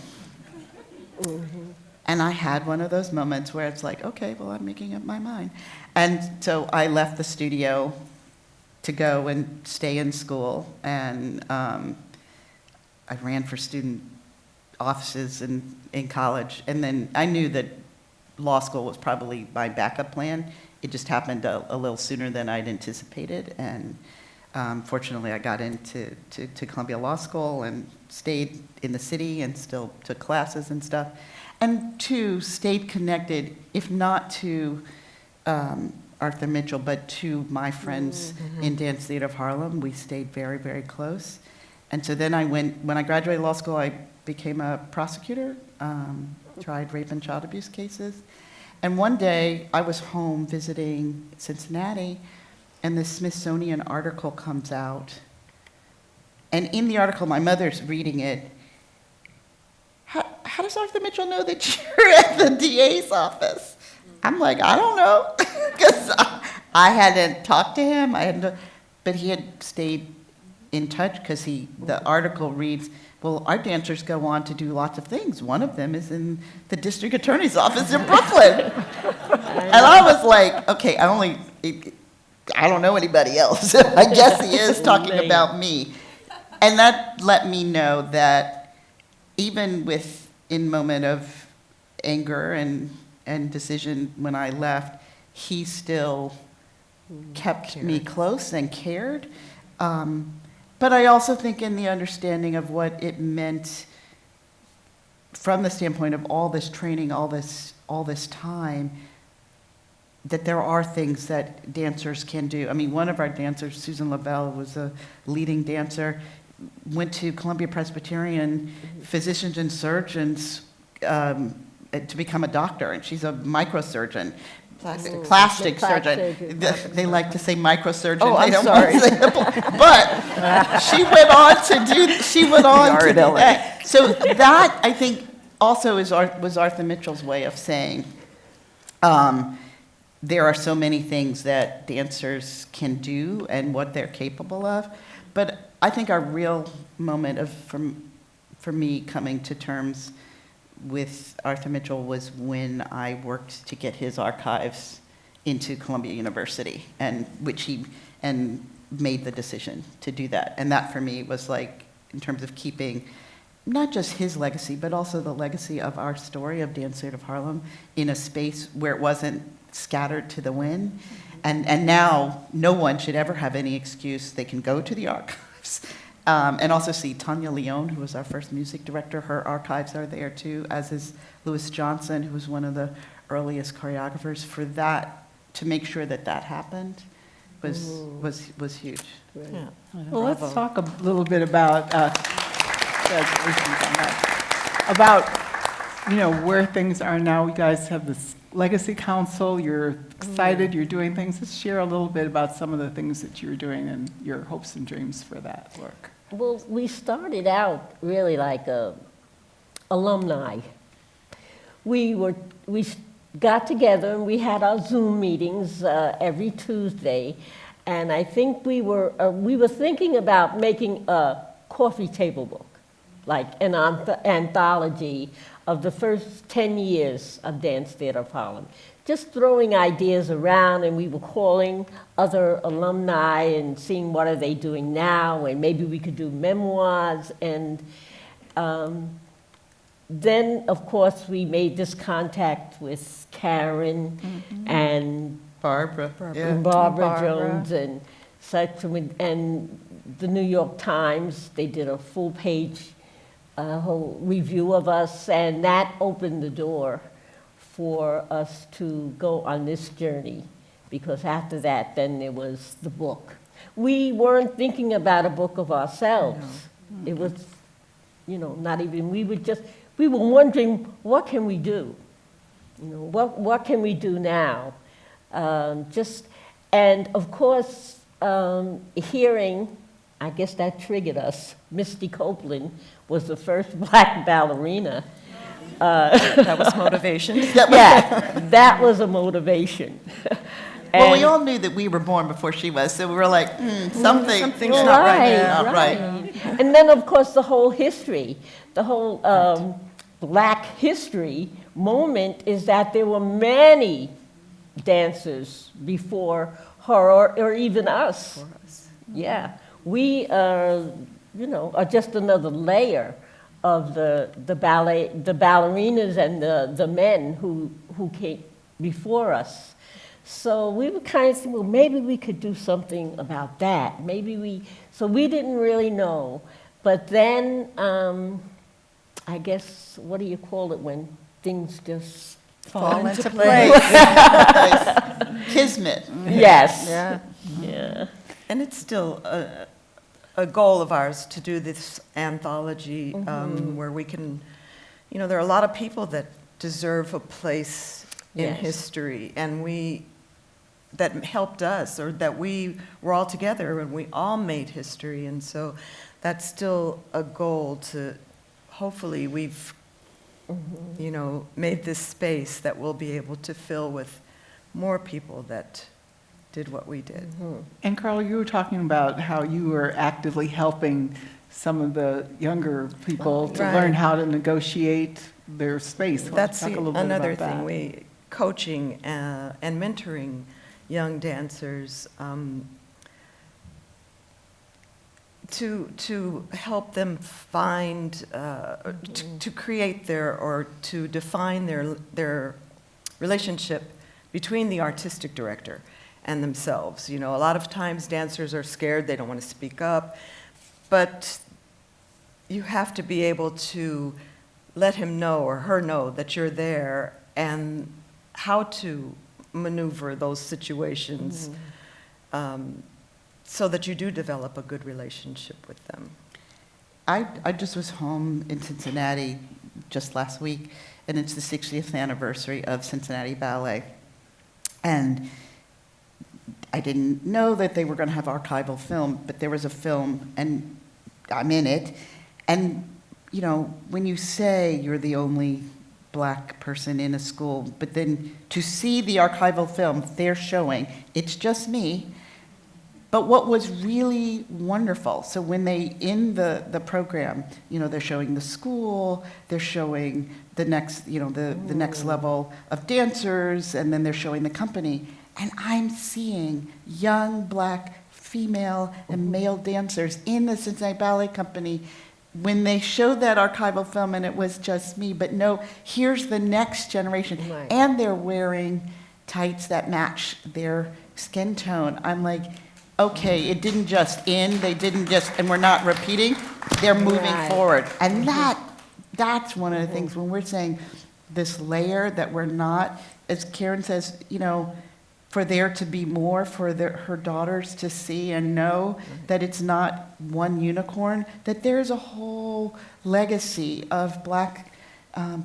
Mm-hmm. And I had one of those moments where it's like, okay, well, I'm making up my mind. And so I left the studio to go and stay in school, and I ran for student offices in college, and then I knew that law school was probably my backup plan. It just happened a little sooner than I'd anticipated, and fortunately I got into Columbia Law School and stayed in the city and still took classes and stuff. And two, stayed connected, if not to Arthur Mitchell, but to my friends in Dance Theatre of Harlem. We stayed very, very close. And so then when I graduated law school, I became a prosecutor, tried rape and child abuse cases. And one day, I was home visiting Cincinnati, and the Smithsonian article comes out. And in the article, my mother's reading it. How does Arthur Mitchell know that you're at the DA's office? I'm like, I don't know, because I hadn't talked to him. But he had stayed in touch because the article reads, well, our dancers go on to do lots of things. One of them is in the district attorney's office in Brooklyn. And I was like, okay, I don't know anybody else. I guess he is talking about me. And that let me know that even in moment of anger and decision when I left, he still kept me close and cared. But I also think in the understanding of what it meant from the standpoint of all this training, all this time, that there are things that dancers can do. I mean, one of our dancers, Susan Lavelle, was a leading dancer, went to Columbia Presbyterian physicians and surgeons to become a doctor, and she's a microsurgeon. Plastic surgeon. They like to say microsurgeon. Oh, I'm don't sorry. want to say but she went on to do that. So that, I think, also was Arthur Mitchell's way of saying, there are so many things that dancers can do and what they're capable of. But I think our real moment for me coming to terms with Arthur Mitchell was when I worked to get his archives into Columbia University, and made the decision to do that. And that for me was like, in terms of keeping not just his legacy, but also the legacy of our story of Dance Theatre of Harlem in a space where it wasn't scattered to the wind. And now no one should ever have any excuse. They can go to the archives. And also see Tanya Leone, who was our first music director. Her archives are there too, as is Louis Johnson, who was one of the earliest choreographers. For that, to make sure that happened, was huge. Yeah. Well, let's talk a little bit about congratulations on that. About where things are now. You guys have this Legacy Council. You're excited. You're doing things. Let's share a little bit about some of the things that you're doing and your hopes and dreams for that work. Well, we started out really like alumni. We got together and we had our Zoom meetings every Tuesday, and I think we were thinking about making a coffee table book, like an anthology of the first 10 years of Dance Theatre of Harlem. Just throwing ideas around, and we were calling other alumni and seeing what are they doing now, and maybe we could do memoirs. And then, of course, we made this contact with Karen and Barbara Jones and such, and the New York Times. They did a full-page whole review of us, and that opened the door for us to go on this journey, because after that, then there was the book. We weren't thinking about a book of ourselves. No. It was, not even, we were wondering, what can we do? What can we do now? And of course, hearing, I guess that triggered us. Misty Copeland was the first black ballerina. That was motivation. Yeah, that was a motivation. Well, we all knew that we were born before she was, so we were like, something's not right. And then, of course, the whole history, the whole black history moment is that there were many dancers before her or even us. Yeah, we are just another layer of the ballerinas and the men who came before us. So we were kind of thinking, well, maybe we could do something about that. So we didn't really know. But then, I guess, what do you call it when things just fall into place? Kismet. Yes. Yeah. Yeah. And it's still a a goal of ours to do this anthology where we can, there are a lot of people that deserve a place in history, and that helped us, or that we were all together and we all made history. And so that's still a goal to, hopefully we've, made this space that we'll be able to fill with more people that did what we did. And Karlya, you were talking about how you were actively helping some of the younger people to learn how to negotiate their space. That's Talk a little bit another about that. thing, coaching and mentoring young dancers to help them find, to create or to define their relationship between the artistic director and themselves. A lot of times dancers are scared, they don't want to speak up, but you have to be able to let him know or her know that you're there and how to maneuver those situations so that you do develop a good relationship with them. I just was home in Cincinnati just last week, and it's the 60th anniversary of Cincinnati Ballet. And I didn't know that they were going to have archival film, but there was a film, and I'm in it. And, when you say you're the only Black person in a school, but then to see the archival film they're showing, it's just me. But what was really wonderful, so when they, in the program, they're showing the school, they're showing the next, the next level of dancers, and then they're showing the company. And I'm seeing young Black female and male dancers in the Cincinnati Ballet Company when they showed that archival film, and it was just me. But no, here's the next generation. Right. And they're wearing tights that match their skin tone. I'm like, okay, it didn't just end, and we're not repeating, they're moving forward. And that's one of the things when we're saying this layer that we're not, as Karen says, for there to be more, for her daughters to see and know that it's not one unicorn, that there's a whole legacy of Black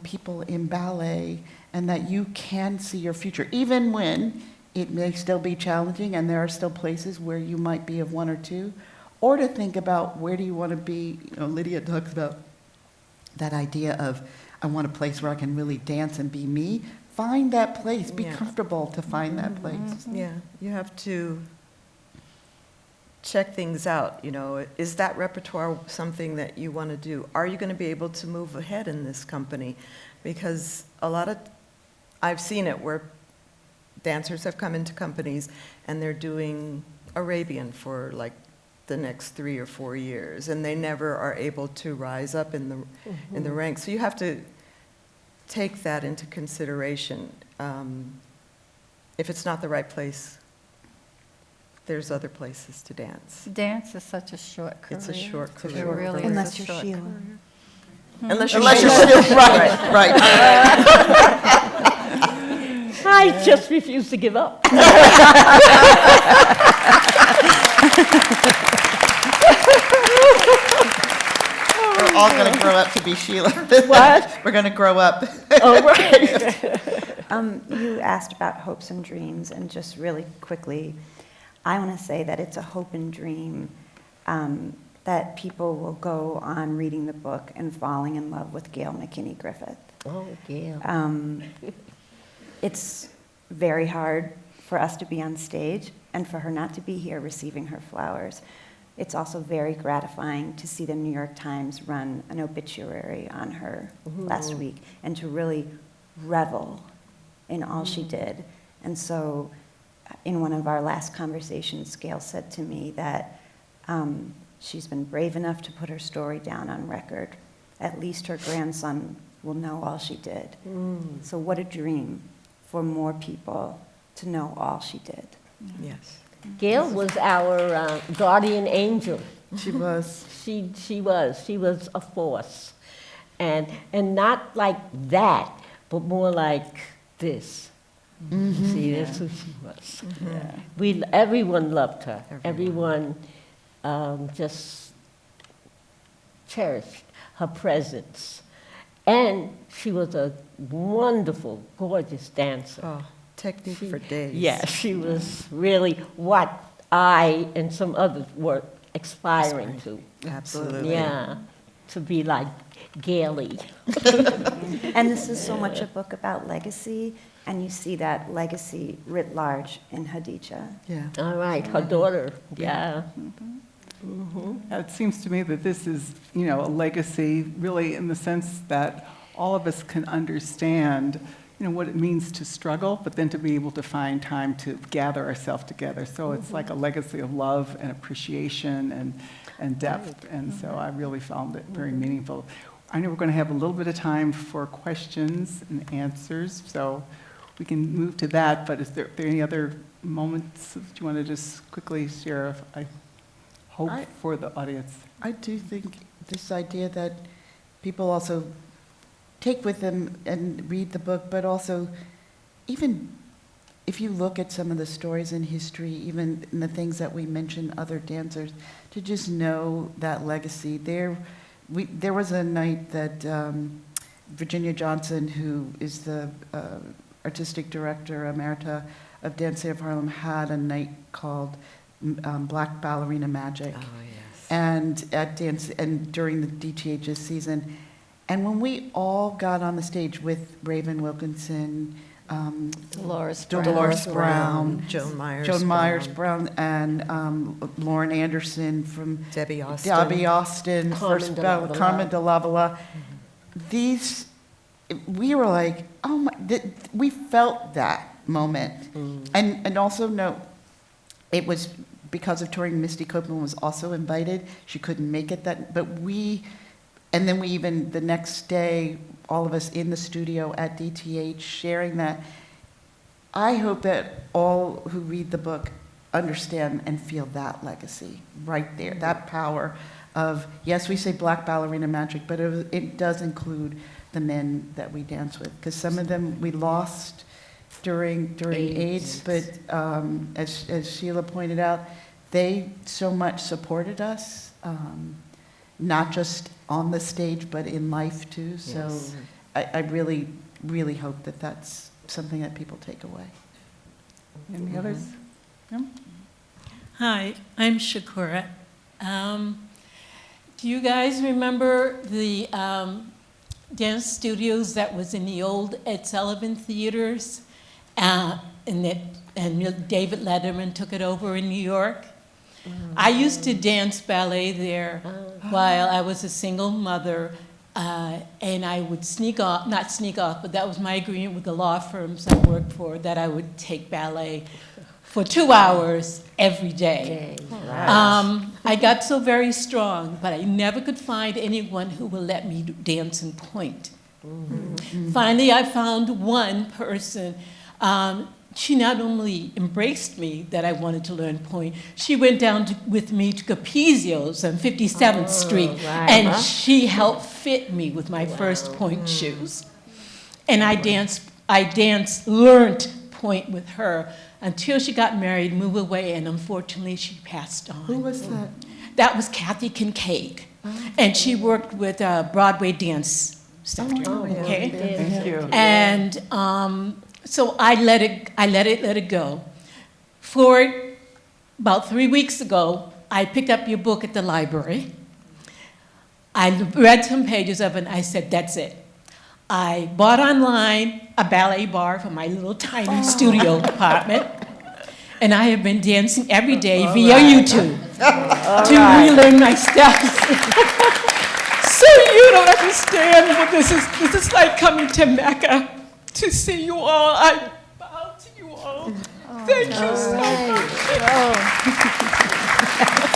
people in ballet, and that you can see your future, even when it may still be challenging and there are still places where you might be of one or two, or to think about where do you want to be. Lydia talks about that idea of, I want a place where I can really dance and be me. Find that place. Be comfortable to find that place. Yeah, you have to check things out. Is that repertoire something that you want to do? Are you going to be able to move ahead in this company? Because I've seen it where dancers have come into companies and they're doing Arabian for like the next 3 or 4 years, and they never are able to rise up in the ranks. So you have to take that into consideration. If it's not the right place, there's other places to dance. Dance is such a short career. It's a short It career. really is Unless a you're short Sheila. career. Unless you're Right. I just refuse to give up. We're all going to grow up to be Sheila. What? We're going to grow up. Oh, right. You asked about hopes and dreams, and just really quickly, I want to say that it's a hope and dream that people will go on reading the book and falling in love with Gail McKinney Griffith. Oh, Gail. It's very hard for us to be on stage and for her not to be here receiving her flowers. It's also very gratifying to see the New York Times run an obituary on her last week, and to really revel in all she did. And so in one of our last conversations, Gail said to me that she's been brave enough to put her story down on record. At least her grandson will know all she did. So what a dream for more people to know all she did. Yes. Gail was our guardian angel. She was. She was a force, and not like that, but more like this. See, that's who she was. Everyone loved her. Everyone just cherished her presence. And she was a wonderful, gorgeous dancer. Oh, technique for days. Yeah, she was really what I and some others were aspiring to. Absolutely. Yeah, to be like Gail-y. And this is so much a book about legacy, and you see that legacy writ large in Khadija. Yeah. All right, her daughter, yeah. It seems to me that this is, you know, a legacy really in the sense that all of us can understand, you know, what it means to struggle, but then to be able to find time to gather ourselves together. So it's like a legacy of love and appreciation and depth. And so I really found it very meaningful. I know we're going to have a little bit of time for questions and answers, so we can move to that. But is there any other moments that you want to just quickly share? I hope for the audience. I do think this idea that people also take with them and read the book, but also even if you look at some of the stories in history, even in the things that we mention other dancers, to just know that legacy. There was a night that Virginia Johnson, who is the artistic director emerita of Dance Theatre of Harlem, had a night called Black Ballerina Magic. Oh, yes. And at dance, and during the DTHS season. And when we all got on the stage with Raven Wilkinson, Dolores Brown, Joan Myers Brown, and Lauren Anderson from Debbie Austin, Carmen de Lavalla. These, we were like, oh my, we felt that moment. And also note, it was because of touring. Misty Copeland was also invited. She couldn't make it and then we even, the next day, all of us in the studio at DTH sharing that. I hope that all who read the book understand and feel that legacy right there, that power of, yes, we say Black Ballerina Magic, but it does include the men that we dance with, because some of them we lost during AIDS, but as Sheila pointed out, they so much supported us, not just on the stage, but in life too. So yes. I really, really hope that that's something that people take away. Any others? Yeah? Hi, I'm Shakura. Do you guys remember the dance studios that was in the old Ed Sullivan theaters? And David Letterman took it over in New York. I used to dance ballet there while I was a single mother, and I would not sneak off, but that was my agreement with the law firms I worked for, that I would take ballet for 2 hours every day. I got so very strong, but I never could find anyone who would let me dance in point. Finally, I found one person. She not only embraced me that I wanted to learn point, she went down with me to Capizio's on 57th Street, and she helped fit me with my first point shoes. And I learned point with her until she got married, moved away, and unfortunately she passed on. Who was that? That was Kathy Kincaid, and she worked with Broadway Dance Center. Okay, Thank you. and so I let it go. For about 3 weeks ago, I picked up your book at the library. I read some pages of it, and I said, that's it. I bought online a ballet bar for my little tiny studio apartment, and I have been dancing every day via YouTube to relearn my steps. So you don't understand what this is. This is like coming to Mecca. To see you all, I bow to you all. Thank you so much.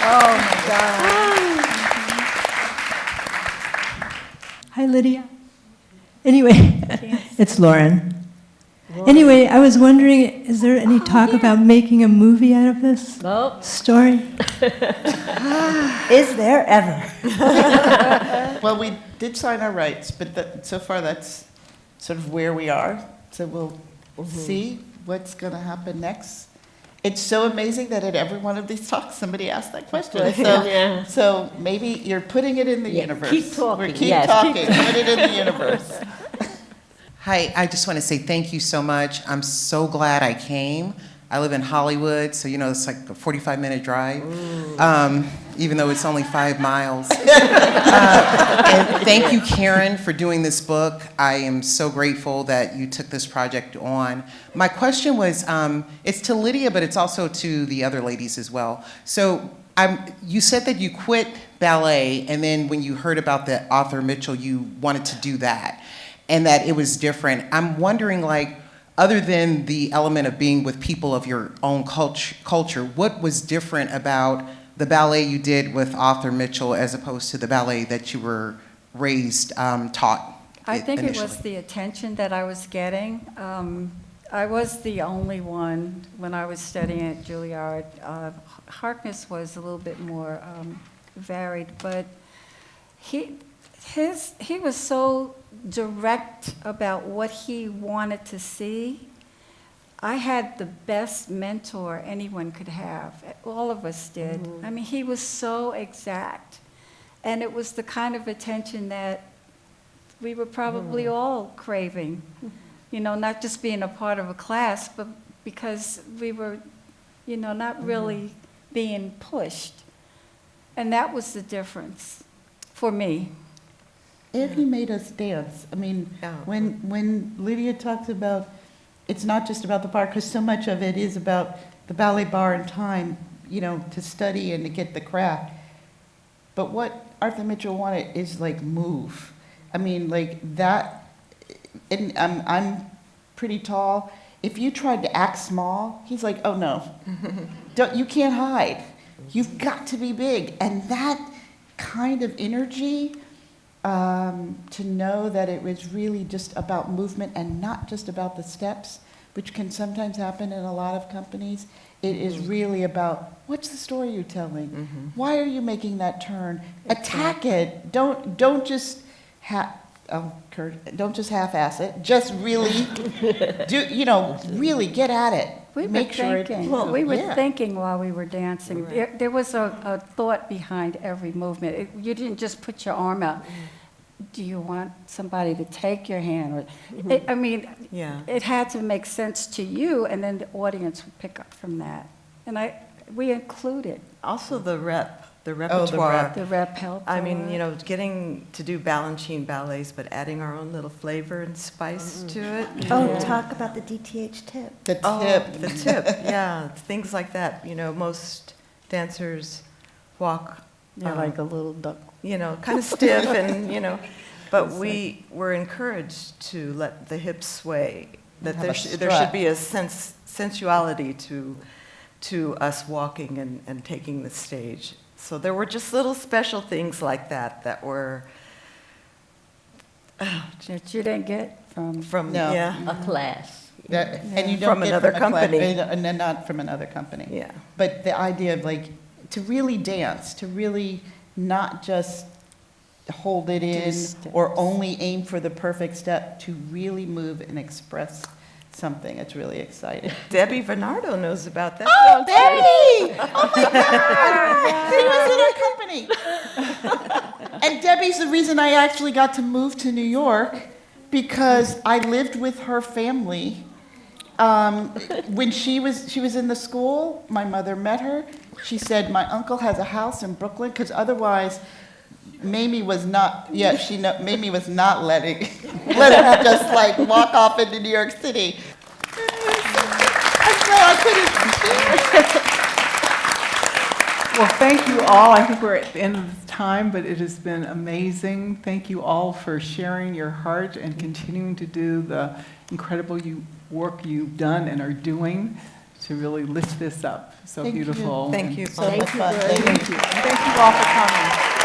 Oh my God. Hi, Lydia. Anyway, it's Lauren. Anyway, I was wondering, is there any talk about making a movie out of this story? Is there ever? Well, we did sign our rights, but so far that's sort of where we are. So we'll see what's going to happen next. it's so amazing that at every one of these talks, somebody asked that question. So, Yeah. so maybe you're putting it in the Yeah, universe. keep talking. Keep Yes, talking. keep Put it in the universe. Hi, I just want to say thank you so much. I'm so glad I came. I live in Hollywood, so it's like a 45-minute drive, even though it's only 5 miles. And thank you, Karen, for doing this book. I am so grateful that you took this project on. My question was, it's to Lydia, but it's also to the other ladies as well. So you said that you quit ballet, and then when you heard about the author Mitchell, you wanted to do that, and that it was different. I'm wondering, other than the element of being with people of your own culture, what was different about the ballet you did with Arthur Mitchell as opposed to the ballet that you were raised, taught I think initially? it was the attention that I was getting. I was the only one when I was studying at Juilliard. Harkness was a little bit more varied, but he was so direct about what he wanted to see. I had the best mentor anyone could have. All of us did. Mm-hmm. I mean, he was so exact. And it was the kind of attention that we were probably all craving. Not just being a part of a class, but because we were, not really being pushed. And that was the difference for me. And he made us dance. I mean, when Lydia talks about, it's not just about the bar, because so much of it is about the ballet bar and time, to study and to get the craft. But what Arthur Mitchell wanted is move. I mean, that, and I'm pretty tall. If you tried to act small, he's like, oh no, you can't hide. You've got to be big. And that kind of energy, to know that it was really just about movement and not just about the steps, which can sometimes happen in a lot of companies. It is really about, what's the story you're telling? Why are you making that turn? Attack it. Don't just don't just half-ass it. Just really really get at it. We were thinking while we were dancing. Right. There was a thought behind every movement. You didn't just put your arm out. Do you want somebody to take your hand? It had to make sense to you, and then the audience would pick up from that. And we included. Also the repertoire. The rep helped. I mean, getting to do Balanchine ballets, but adding our own little flavor and spice to it. Talk about the DTH tip. The tip. The tip, yeah, things like that. Most dancers walk. Like a little duck. Kind of stiff and, but we were encouraged to let the hips sway, that there should be a sensuality to us walking and taking the stage. So there were just little special things like that were... that you didn't get from a class. And you don't from get another from company. And then not from another company. Yeah. But the idea of to really dance, to really not just hold it in or only aim for the perfect step, to really move and express something. It's really exciting. Debbie Bernardo knows about that. Oh, Debbie! Oh my God! She was in our company. And Debbie's the reason I actually got to move to New York, because I lived with her family. When she was in the school, my mother met her. She said, my uncle has a house in Brooklyn, because otherwise Mamie was not, Mamie was not letting her just walk off into New York City. I'm glad I couldn't. Well, thank you all. I think we're at the end of the time, but it has been amazing. Thank you all for sharing your heart and continuing to do the incredible work you've done and are doing to really lift this up. So beautiful. Thank you. So much fun. Thank you. Thank you all for coming.